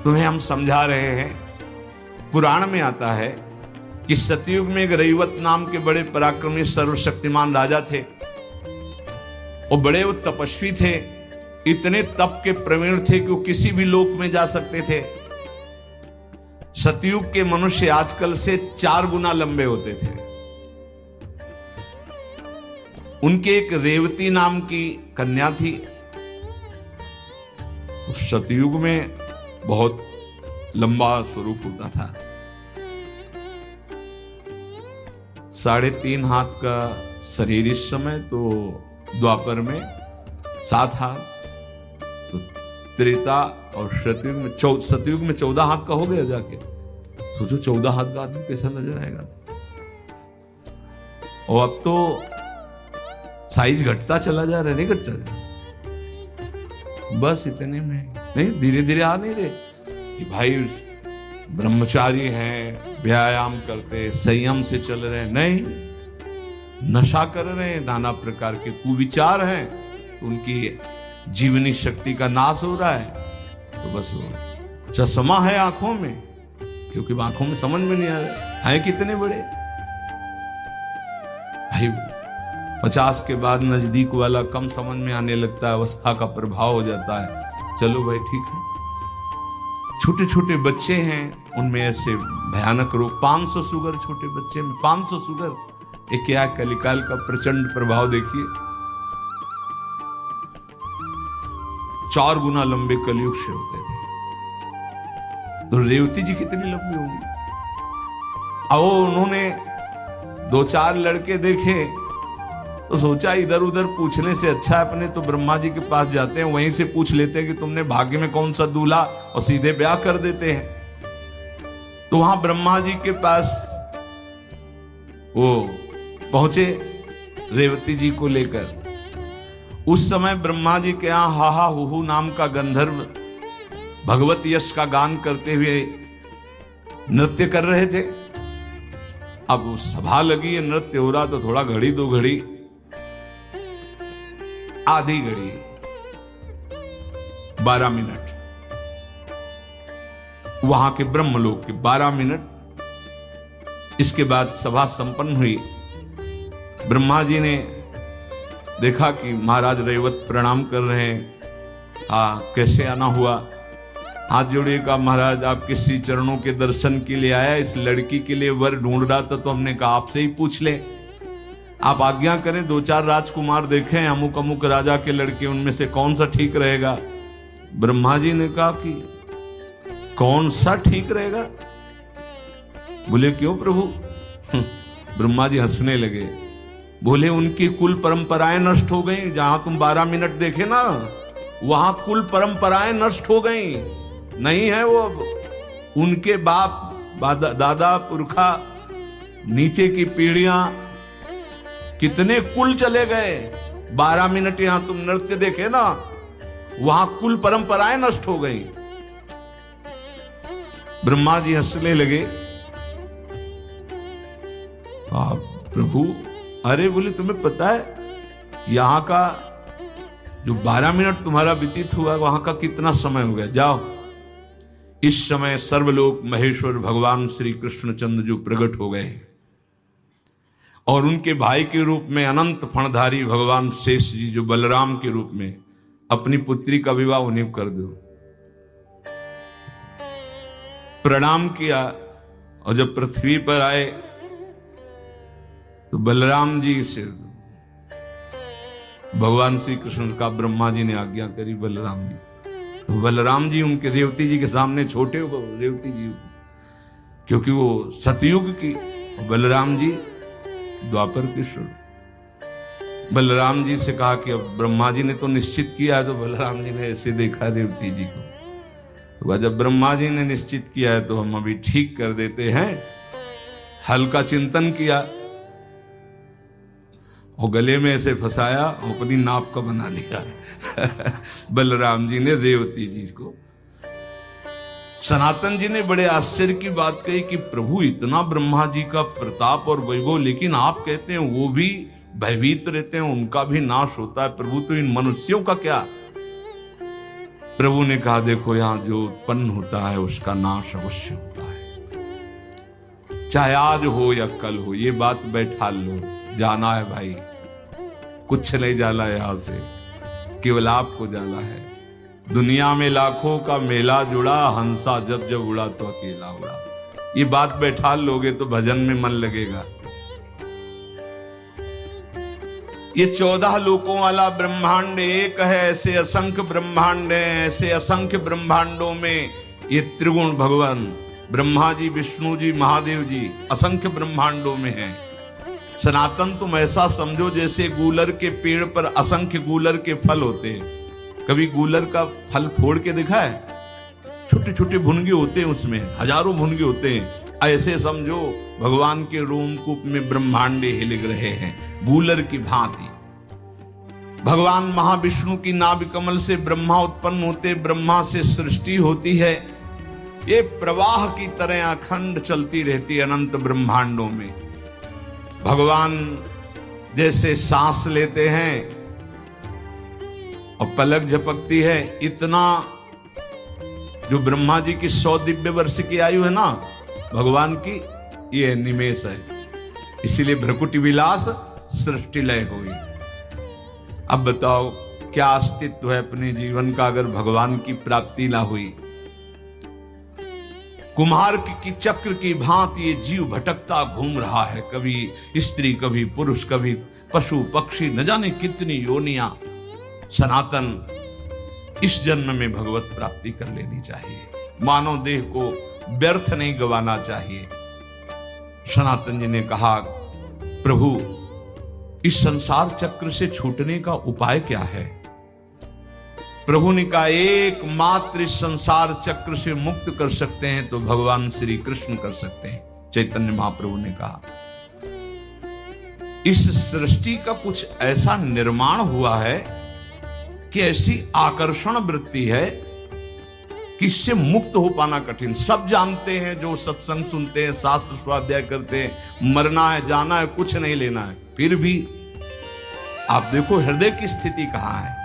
तुम्हें हम समझा रहे हैं। पुराण में आता है कि सतयुग में एक रैवत नाम के बड़े पराक्रमी सर्वशक्तिमान राजा थे। वो बड़े वो तपस्वी थे, इतने तप के प्रवीण थे कि वो किसी भी लोक में जा सकते थे। सतयुग के मनुष्य आजकल से 4 गुना लंबे होते थे। उनके एक रेवती नाम की कन्या थी। सतयुग में बहुत लंबा स्वरूप होता था, 3.5 हाथ का शरीर इस समय, तो द्वापर में 7 हाथ, तो त्रेता और सतयुग में 14 हाथ का हो गया जाके। सोचो 14 हाथ का आदमी कैसा नजर आएगा। और अब तो साइज घटता चला जा रहा है, नहीं घटता जा, बस इतने में नहीं, धीरे धीरे आ नहीं रहे कि भाई ब्रह्मचारी हैं, व्यायाम करते, संयम से चल रहे हैं, नहीं, नशा कर रहे हैं, नाना प्रकार के कुविचार हैं, तो उनकी जीवनी शक्ति का नाश हो रहा है। तो बस वो चश्मा है आंखों में, क्योंकि आंखों में समझ में नहीं आ रहा है कितने बड़े भाई। 50 के बाद नजदीक वाला कम समझ में आने लगता है, अवस्था का प्रभाव हो जाता है। चलो भाई ठीक है। छोटे छोटे बच्चे हैं, उनमें ऐसे भयानक रोग, 500 शुगर छोटे बच्चे में, 500 शुगर, ये क्या कलिकाल का प्रचंड प्रभाव देखिए। 4 गुना लंबे कलयुग से होते थे, तो रेवती जी कितनी लंबी होंगी। अब उन्होंने 2-4 लड़के देखे तो सोचा इधर उधर पूछने से अच्छा अपने तो ब्रह्मा जी के पास जाते हैं, वहीं से पूछ लेते हैं कि तुमने भाग्य में कौन सा दूल्हा, और सीधे ब्याह कर देते हैं। तो वहां ब्रह्मा जी के पास वो पहुंचे रेवती जी को लेकर। उस समय ब्रह्मा जी के यहां हाहा हुहू नाम का गंधर्व भगवत यश का गान करते हुए नृत्य कर रहे थे। अब सभा लगी है, नृत्य हो रहा, तो थोड़ा घड़ी 2 घड़ी, आधी घड़ी, 12 मिनट, वहां के ब्रह्मलोक के 12 मिनट। इसके बाद सभा संपन्न हुई। ब्रह्मा जी ने देखा कि महाराज रेवत प्रणाम कर रहे हैं। हाँ, कैसे आना हुआ? हाथ जोड़े का महाराज आपके श्री चरणों के दर्शन के लिए आया, इस लड़की के लिए वर ढूंढ रहा था, तो हमने कहा आपसे ही पूछ ले, आप आज्ञा करें 2-4 राजकुमार देखें अमुक अमुक राजा के लड़के, उनमें से कौन सा ठीक रहेगा। ब्रह्मा जी ने कहा कि कौन सा ठीक रहेगा? बोले क्यों प्रभु? ब्रह्मा जी हंसने लगे, बोले उनकी कुल परंपराएं नष्ट हो गई। जहां तुम 12 मिनट देखे ना, वहां कुल परंपराएं नष्ट हो गई, नहीं है वो। उनके बाप दादा पुरखा नीचे की पीढ़ियां, कितने कुल चले गए। 12 मिनट यहां तुम नृत्य देखे ना, वहां कुल परंपराएं नष्ट हो गई। ब्रह्मा जी हंसने लगे। प्रभु, अरे बोले तुम्हें पता है यहां का जो 12 मिनट तुम्हारा व्यतीत हुआ, वहां का कितना समय हो गया? जाओ, इस समय सर्वलोक महेश्वर भगवान श्री कृष्णचंद्र जो प्रकट हो गए और उनके भाई के रूप में अनंत फणधारी भगवान शेष जी जो बलराम के रूप में, अपनी पुत्री का विवाह उन्हें कर दो। प्रणाम किया, और जब पृथ्वी पर आए तो बलराम जी से भगवान श्री कृष्ण का ब्रह्मा जी ने आज्ञा करी बलराम जी। तो बलराम जी उनके रेवती जी के सामने छोटे हो रेवती जी, क्योंकि वो सतयुग की, बलराम जी द्वापर किशोर। बलराम जी से कहा कि अब ब्रह्मा जी ने तो निश्चित किया है, तो बलराम जी ने ऐसे देखा रेवती जी को, तो जब ब्रह्मा जी ने निश्चित किया है तो हम अभी ठीक कर देते हैं। हल्का चिंतन किया और गले में ऐसे फंसाया, अपनी नाप का बना लिया बलराम जी ने रेवती जी को। सनातन जी ने बड़े आश्चर्य की बात कही कि प्रभु इतना ब्रह्मा जी का प्रताप और वैभव, लेकिन आप कहते हैं वो भी भयभीत रहते हैं, उनका भी नाश होता है, प्रभु तो इन मनुष्यों का क्या? प्रभु ने कहा देखो, यहां जो उत्पन्न होता है उसका नाश अवश्य होता है, चाहे आज हो या कल हो। ये बात बैठा लो, जाना है भाई, कुछ नहीं जाना यहां से, केवल आपको जाना है। दुनिया में लाखों का मेला जुड़ा, हंसा जब जब उड़ा तो अकेला उड़ा। ये बात बैठा लोगे तो भजन में मन लगेगा। ये 14 लोकों वाला ब्रह्मांड एक है, ऐसे असंख्य ब्रह्मांड हैं। ऐसे असंख्य ब्रह्मांडों में ये त्रिगुण भगवान ब्रह्मा जी, विष्णु जी, महादेव जी असंख्य ब्रह्मांडों में हैं। सनातन तुम ऐसा समझो जैसे गूलर के पेड़ पर असंख्य गूलर के फल होते हैं। कभी गूलर का फल फोड़ के देखा है? छोटे छोटे भुनगे होते हैं, उसमें हजारों भुनगे होते हैं। ऐसे समझो भगवान के रोमकूप में ब्रह्मांडे हिल रहे हैं गूलर की भांति। भगवान महाविष्णु की नाभि कमल से ब्रह्मा उत्पन्न होते, ब्रह्मा से सृष्टि होती है। ये प्रवाह की तरह अखंड चलती रहती है अनंत ब्रह्मांडों में। भगवान जैसे सांस लेते हैं और पलक झपकती है, इतना जो ब्रह्मा जी की 100 दिव्य वर्ष की आयु है ना भगवान की, ये निमेष है। इसीलिए भ्रकुटी विलास सृष्टि लय हुई। अब बताओ क्या अस्तित्व है अपने जीवन का अगर भगवान की प्राप्ति ना हुई? कुम्हार की चक्र की भांति ये जीव भटकता घूम रहा है, कभी स्त्री, कभी पुरुष, कभी पशु पक्षी, न जाने कितनी योनियां। सनातन इस जन्म में भगवत प्राप्ति कर लेनी चाहिए, मानव देह को व्यर्थ नहीं गवाना चाहिए। सनातन जी ने कहा, प्रभु इस संसार चक्र से छूटने का उपाय क्या है? प्रभु ने कहा, एकमात्र इस संसार चक्र से मुक्त कर सकते हैं तो भगवान श्री कृष्ण कर सकते हैं। चैतन्य महाप्रभु ने कहा, इस सृष्टि का कुछ ऐसा निर्माण हुआ है कि ऐसी आकर्षण वृत्ति है कि इससे मुक्त हो पाना कठिन। सब जानते हैं, जो सत्संग सुनते हैं, शास्त्र स्वाध्याय करते हैं, मरना है, जाना है, कुछ नहीं लेना है, फिर भी आप देखो हृदय की स्थिति कहां है।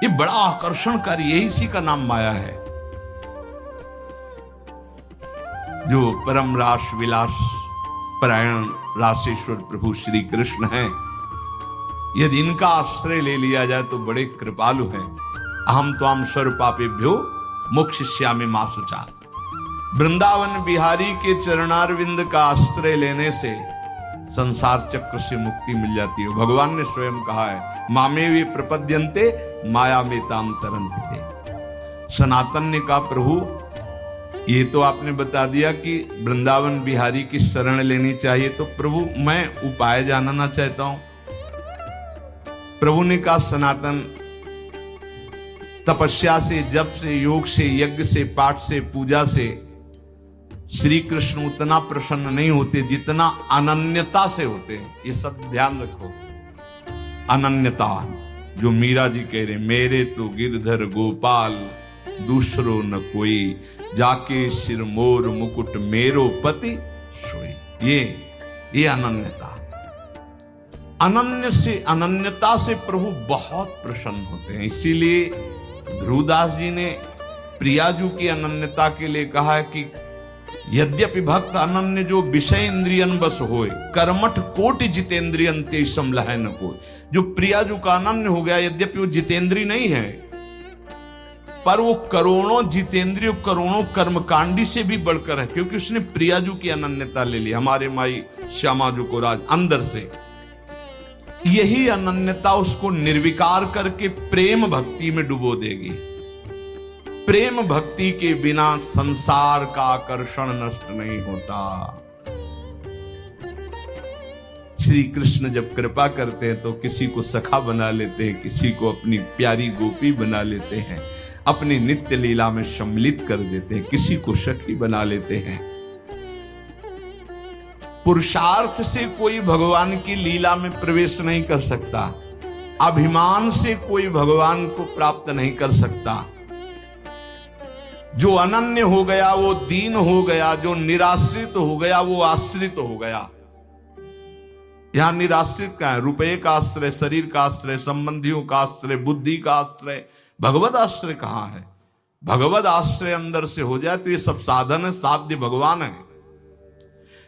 ये बड़ा आकर्षणकारी, यही इसी का नाम माया है। जो परम रास विलास परायण रासेश्वर प्रभु श्री कृष्ण हैं, यदि इनका आश्रय ले लिया जाए तो बड़े कृपालु हैं। अहम त्वाम सर्वपापेभ्यो मोक्षयिष्यामि मा शुचा। वृंदावन बिहारी के चरणारविंद का आश्रय लेने से संसार चक्र से मुक्ति मिल जाती है। भगवान ने स्वयं कहा है, मामे वे प्रपद्यन्ते माया में ताम तरन्ते। सनातन ने कहा, प्रभु ये तो आपने बता दिया कि वृंदावन बिहारी की शरण लेनी चाहिए, तो प्रभु मैं उपाय जानना चाहता हूं। प्रभु ने कहा, सनातन तपस्या से, जप से, योग से, यज्ञ से, पाठ से, पूजा से श्री कृष्ण उतना प्रसन्न नहीं होते जितना अनन्यता से होते हैं। ये सब ध्यान रखो। अनन्यता, जो मीरा जी कह रहे, मेरे तो गिरधर गोपाल दूसरो न कोई, जाके सिर मोर मुकुट मेरो पति सोई। ये अनन्यता, अनन्यता से प्रभु बहुत प्रसन्न होते हैं। इसीलिए ध्रुवदास जी ने प्रियाजू की अनन्यता के लिए कहा है कि यद्यपि भक्त अनन्य जो विषय इंद्रियन बस होए, कर्मठ कोटि जितेंद्रियन ते समलह न कोई। जो प्रियाजू का अनन्य हो गया, यद्यपि वो जितेंद्री नहीं है, पर वो करोड़ों जितेंद्रिय, करोड़ों कर्मकांडी से भी बढ़कर है, क्योंकि उसने प्रियाजू की अनन्यता ले ली। हमारे माई श्यामाजू को राज अंदर से, यही अनन्यता उसको निर्विकार करके प्रेम भक्ति में डुबो देगी। प्रेम भक्ति के बिना संसार का आकर्षण नष्ट नहीं होता। श्री कृष्ण जब कृपा करते हैं तो किसी को सखा बना लेते हैं, किसी को अपनी प्यारी गोपी बना लेते हैं, अपनी नित्य लीला में सम्मिलित कर देते हैं, किसी को सखी बना लेते हैं। पुरुषार्थ से कोई भगवान की लीला में प्रवेश नहीं कर सकता, अभिमान से कोई भगवान को प्राप्त नहीं कर सकता। जो अनन्य हो गया वो दीन हो गया, जो निराश्रित हो गया वो आश्रित हो गया। यहां निराश्रित का है, रुपये का आश्रय, शरीर का आश्रय, संबंधियों का आश्रय, बुद्धि का आश्रय, भगवत आश्रय कहां है? भगवत आश्रय अंदर से हो जाए तो ये सब साधन है, साध्य भगवान है।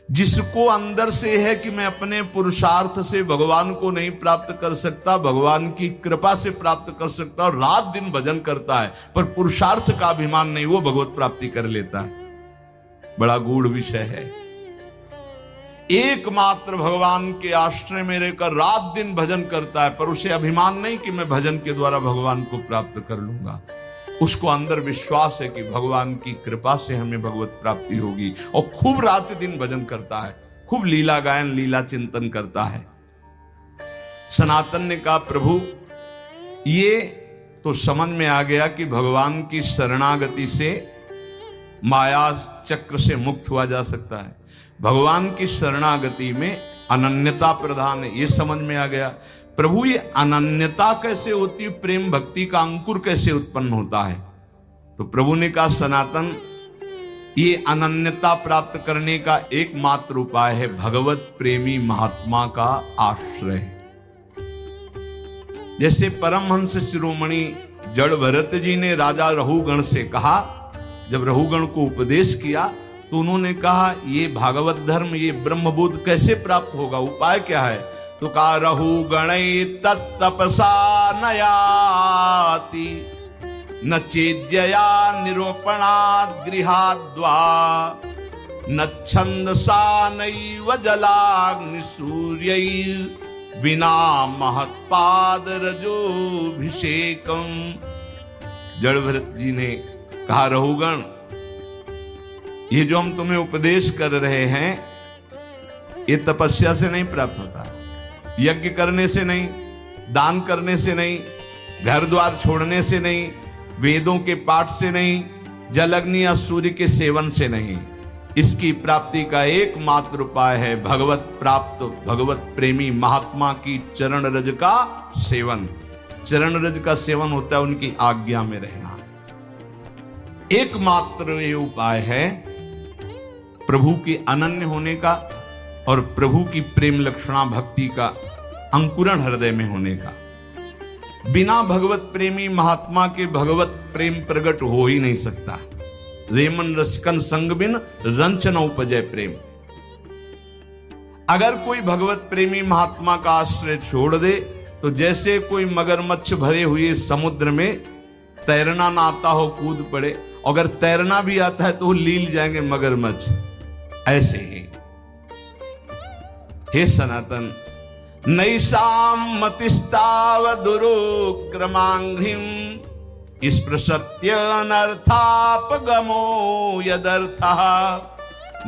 जिसको अंदर से है कि मैं अपने पुरुषार्थ से भगवान को नहीं प्राप्त कर सकता, भगवान की कृपा से प्राप्त कर सकता, और रात दिन भजन करता है पर पुरुषार्थ का अभिमान नहीं, वो भगवत प्राप्ति कर लेता है। बड़ा गूढ़ विषय है। एकमात्र भगवान के आश्रय में रहकर रात दिन भजन करता है, पर उसे अभिमान नहीं कि मैं भजन के द्वारा भगवान को प्राप्त कर लूंगा। उसको अंदर विश्वास है कि भगवान की कृपा से हमें भगवत प्राप्ति होगी, और खूब रात दिन भजन करता है, खूब लीला गायन, लीला चिंतन करता है। सनातन ने कहा, प्रभु ये तो समझ में आ गया कि भगवान की शरणागति से माया चक्र से मुक्त हुआ जा सकता है। भगवान की शरणागति में अनन्यता प्रधान है, ये समझ में आ गया। प्रभु ये अनन्यता कैसे होती है, प्रेम भक्ति का अंकुर कैसे उत्पन्न होता है? तो प्रभु ने कहा, सनातन ये अनन्यता प्राप्त करने का एकमात्र उपाय है भगवत प्रेमी महात्मा का आश्रय। जैसे परमहंस शिरोमणि जड़ भरत जी ने राजा रहुगण से कहा, जब रहुगण को उपदेश किया तो उन्होंने कहा, ये भागवत धर्म, ये ब्रह्मबोध कैसे प्राप्त होगा, उपाय क्या है? तो कहा, रहुगणै तत्तपसा नयाति न चेद्यया निरूपणात् गृहाद्वा न छंदसा नैव जलाग्निसूर्यैर् विना महत्पाद रजोभिषेकम। जड़भरत जी ने कहा, रहुगण, ये जो हम तुम्हें उपदेश कर रहे हैं ये तपस्या से नहीं प्राप्त होता, यज्ञ करने से नहीं, दान करने से नहीं, घर द्वार छोड़ने से नहीं, वेदों के पाठ से नहीं, जल अग्नि या सूर्य के सेवन से नहीं। इसकी प्राप्ति का एकमात्र उपाय है भगवत प्राप्त, भगवत प्रेमी महात्मा की चरण रज का सेवन। चरण रज का सेवन होता है उनकी आज्ञा में रहना। एकमात्र ये उपाय है प्रभु के अनन्य होने का और प्रभु की प्रेम लक्षणा भक्ति का अंकुरण हृदय में होने का। बिना भगवत प्रेमी महात्मा के भगवत प्रेम प्रकट हो ही नहीं सकता। रेमन रसिकन संग बिन रंच न उपजय प्रेम। अगर कोई भगवत प्रेमी महात्मा का आश्रय छोड़ दे तो जैसे कोई मगरमच्छ भरे हुए समुद्र में तैरना ना आता हो कूद पड़े, अगर तैरना भी आता है तो वो लील जाएंगे मगरमच्छ। ऐसे ही हे सनातन, नैषाम मतिस्तावदुरुक्रमांघ्रिम स्पृशत्य अनर्थापगमो यदर्थः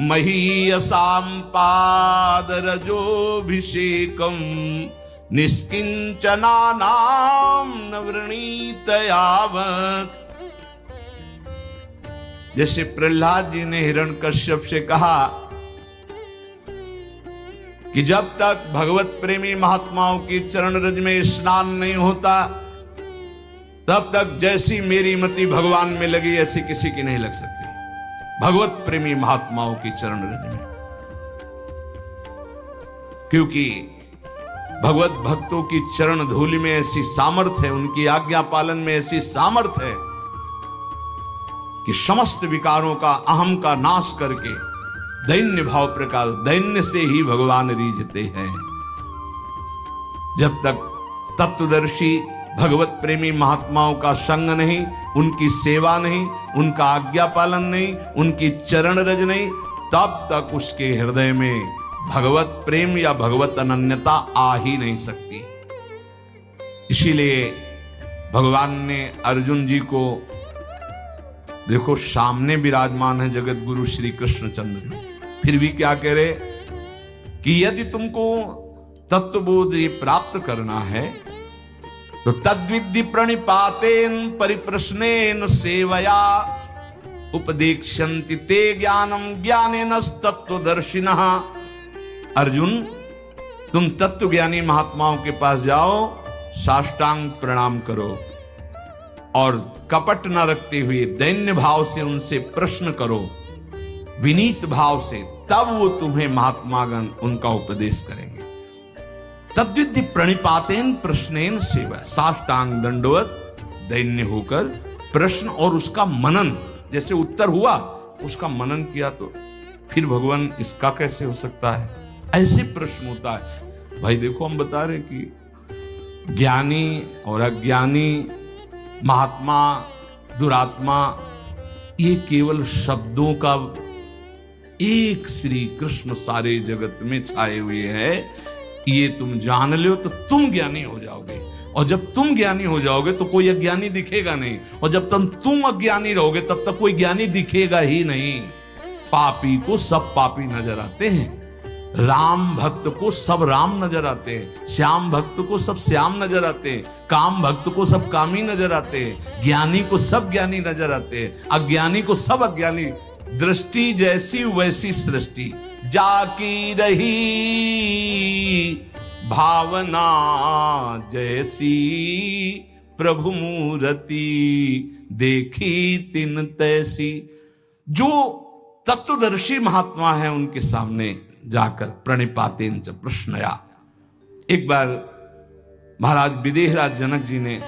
महीयसां पादरजोभिषेकं निष्किंचनानां न वृणीत यावत्। जैसे प्रहलाद जी ने हिरण्यकश्यप से कहा कि जब तक भगवत प्रेमी महात्माओं की चरण रज में स्नान नहीं होता तब तक जैसी मेरी मति भगवान में लगी ऐसी किसी की नहीं लग सकती। भगवत प्रेमी महात्माओं की चरण रज में, क्योंकि भगवत भक्तों की चरण धूलि में ऐसी सामर्थ्य है, उनकी आज्ञा पालन में ऐसी सामर्थ्य है कि समस्त विकारों का, अहम का नाश करके दैन्य भाव प्रकाश, दैन्य से ही भगवान रीझते हैं। जब तक तत्वदर्शी भगवत प्रेमी महात्माओं का संग नहीं, उनकी सेवा नहीं, उनका आज्ञा पालन नहीं, उनकी चरण रज नहीं, तब तक उसके हृदय में भगवत प्रेम या भगवत अनन्यता आ ही नहीं सकती। इसीलिए भगवान ने अर्जुन जी को, देखो सामने विराजमान है जगत गुरु श्री कृष्णचंद्र, फिर भी क्या कह रहे कि यदि तुमको तत्वबोध प्राप्त करना है तो तद्विद्धि प्रणिपातेन परिप्रश्नेन सेवया उपदेक्ष्यन्ति ते ज्ञानम ज्ञानेनस्तत्वदर्शिनः। अर्जुन, तुम तत्वज्ञानी महात्माओं के पास जाओ, साष्टांग प्रणाम करो और कपट न रखते हुए दैन्य भाव से उनसे प्रश्न करो, विनीत भाव से, तब वो तुम्हें महात्मागण उनका उपदेश करेंगे। तद्विद्धि प्रणिपातेन प्रश्नेन सेवा, साष्टांग दंडवत दैन्य होकर प्रश्न और उसका मनन, जैसे उत्तर हुआ उसका मनन किया तो फिर भगवान इसका कैसे हो सकता है, ऐसे प्रश्न होता है। भाई देखो, हम बता रहे कि ज्ञानी और अज्ञानी, महात्मा, दुरात्मा, ये केवल शब्दों का एक श्री कृष्ण सारे जगत में छाए हुए है। ये तुम जान लो तो तुम ज्ञानी हो जाओगे, और जब तुम ज्ञानी हो जाओगे तो कोई अज्ञानी दिखेगा नहीं, और जब तक तुम अज्ञानी रहोगे तब तक कोई ज्ञानी दिखेगा ही नहीं। पापी को सब पापी नजर आते हैं, राम भक्त को सब राम नजर आते हैं, श्याम भक्त को सब श्याम नजर आते हैं, काम भक्त को सब कामी नजर आते हैं, ज्ञानी को सब ज्ञानी नजर आते हैं, अज्ञानी को सब अज्ञानी। दृष्टि जैसी वैसी सृष्टि, जाकी रही भावना जैसी, प्रभु मूर्ति देखी तिन तैसी। जो तत्वदर्शी महात्मा है उनके सामने जाकर प्रणिपातेन च प्रश्नया। एक बार महाराज विदेहराज जनक जी ने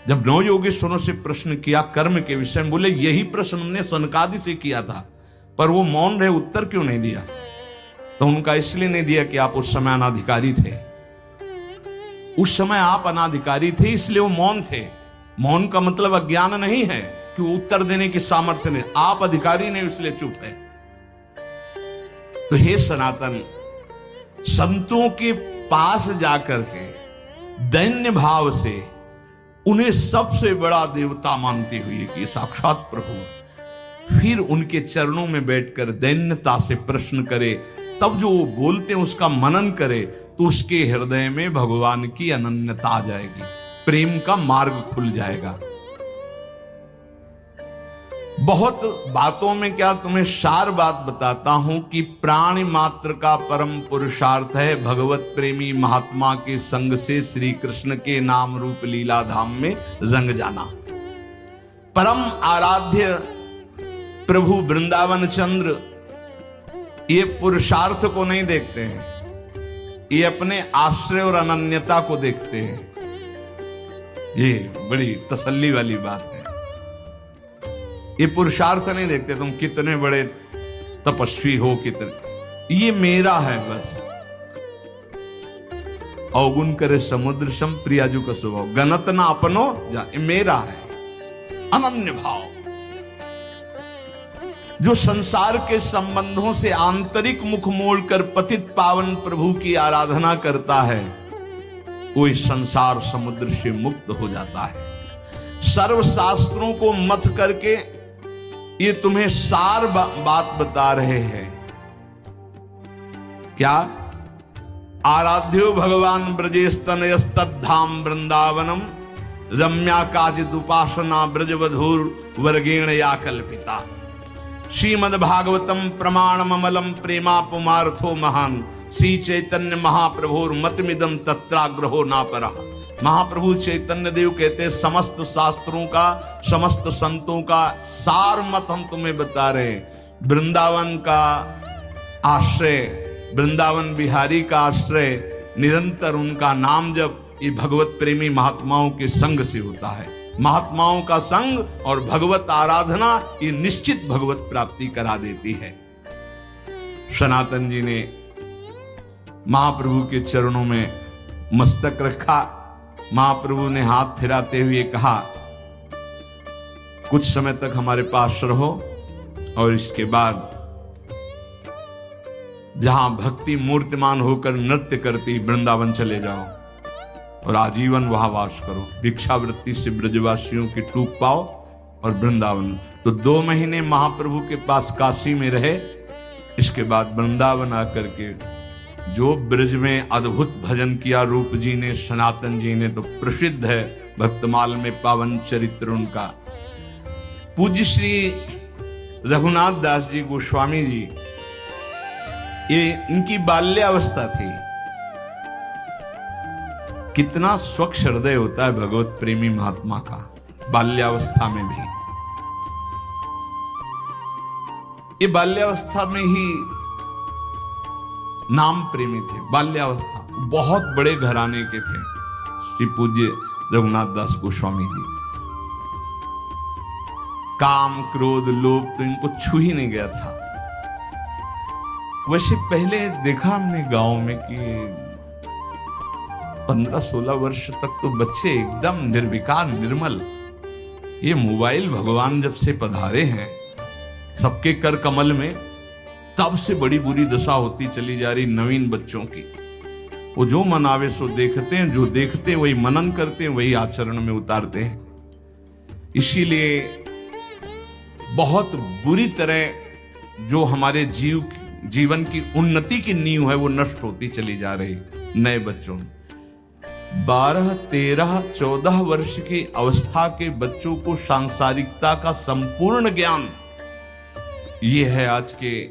जब नौ योगेश्वरों से प्रश्न किया कर्म के विषय में, बोले यही प्रश्न हमने सनकादि से किया था, पर वो मौन रहे, उत्तर क्यों नहीं दिया? तो उनका इसलिए नहीं दिया कि आप उस समय अनाधिकारी थे, उस समय आप अनाधिकारी थे इसलिए वो मौन थे। मौन का मतलब अज्ञान नहीं है कि उत्तर देने की सामर्थ्य नहीं, आप अधिकारी नहीं इसलिए चुप है। तो हे सनातन, संतों के पास जाकर के दैन्य भाव से उन्हें सबसे बड़ा देवता मानते हुए कि साक्षात प्रभु, फिर उनके चरणों में बैठकर दैन्यता से प्रश्न करे, तब जो वो बोलते हैं उसका मनन करे, तो उसके हृदय में भगवान की अनन्यता आ जाएगी, प्रेम का मार्ग खुल जाएगा। बहुत बातों में क्या तुम्हें सार बात बताता हूं कि प्राणी मात्र का परम पुरुषार्थ है भगवत प्रेमी महात्मा के संग से श्री कृष्ण के नाम रूप लीला धाम में रंग जाना। परम आराध्य प्रभु वृंदावन चंद्र ये पुरुषार्थ को नहीं देखते हैं, ये अपने आश्रय और अनन्यता को देखते हैं। ये बड़ी तसल्ली वाली बात है। ये पुरुषार्थ नहीं देखते तुम कितने बड़े तपस्वी हो, कितने, ये मेरा है बस। अवगुण करे समुद्र सम प्रियाजू का स्वभाव, गणत ना अपनो जा, ये मेरा है। अनन्य भाव जो संसार के संबंधों से आंतरिक मुख मोड़कर पतित पावन प्रभु की आराधना करता है, वो इस संसार समुद्र से मुक्त हो जाता है। सर्व शास्त्रों को मथ करके ये तुम्हें सार बात बता रहे हैं। क्या? आराध्यो भगवान ब्रजेस्तनयस्तद्धाम वृंदावनम रम्या काचिद उपासना ब्रजवधूर वर्गेण या कल्पिता। श्रीमद् भागवतम प्रमाणमलम प्रेमा पुमार्थो महान श्री चैतन्य महाप्रभुर मतमिदम तत्राग्रहो ना परा। महाप्रभु चैतन्य देव कहते हैं समस्त शास्त्रों का, समस्त संतों का सार मत हम तुम्हें बता रहे हैं। वृंदावन का आश्रय, वृंदावन बिहारी का आश्रय, निरंतर उनका नाम जप, ये भगवत प्रेमी महात्माओं के संग से होता है। महात्माओं का संग और भगवत आराधना ये निश्चित भगवत प्राप्ति करा देती है। सनातन जी ने महाप्रभु के चरणों में मस्तक रखा। महाप्रभु ने हाथ फिराते हुए कहा, कुछ समय तक हमारे पास रहो और इसके बाद जहां भक्ति मूर्तिमान होकर नृत्य करती वृंदावन चले जाओ और आजीवन वहां वास करो। भिक्षावृत्ति से ब्रजवासियों की टूक पाओ और वृंदावन। तो 2 महीने महाप्रभु के पास काशी में रहे। इसके बाद वृंदावन आकर के जो ब्रज में अद्भुत भजन किया रूप जी ने, सनातन जी ने, तो प्रसिद्ध है भक्तमाल में पावन चरित्र उनका। पूज्य श्री रघुनाथ दास जी गोस्वामी जी, ये इनकी बाल्यावस्था थी। कितना स्वच्छ हृदय होता है भगवत प्रेमी महात्मा का, बाल्यावस्था में भी। ये बाल्यावस्था में ही नाम प्रेमी थे। बाल्यावस्था बहुत बड़े घराने के थे श्री पूज्य रघुनाथ दास गोस्वामी जी। काम क्रोध लोभ तो इनको छू ही नहीं गया था। वैसे पहले देखा हमने गांव में कि 15-16 वर्ष तक तो बच्चे एकदम निर्विकार निर्मल। ये मोबाइल भगवान जब से पधारे हैं सबके कर कमल में, तब से बड़ी बुरी दशा होती चली जा रही नवीन बच्चों की। वो जो मनावे सो देखते हैं, जो देखते हैं वही मनन करते हैं, वही आचरण में उतारते हैं। इसीलिए बहुत बुरी तरह जो हमारे जीवन की उन्नति की नींव है वो नष्ट होती चली जा रही। नए बच्चों 12, 13, 14 वर्ष की अवस्था के बच्चों को सांसारिकता का संपूर्ण ज्ञान, ये है आज के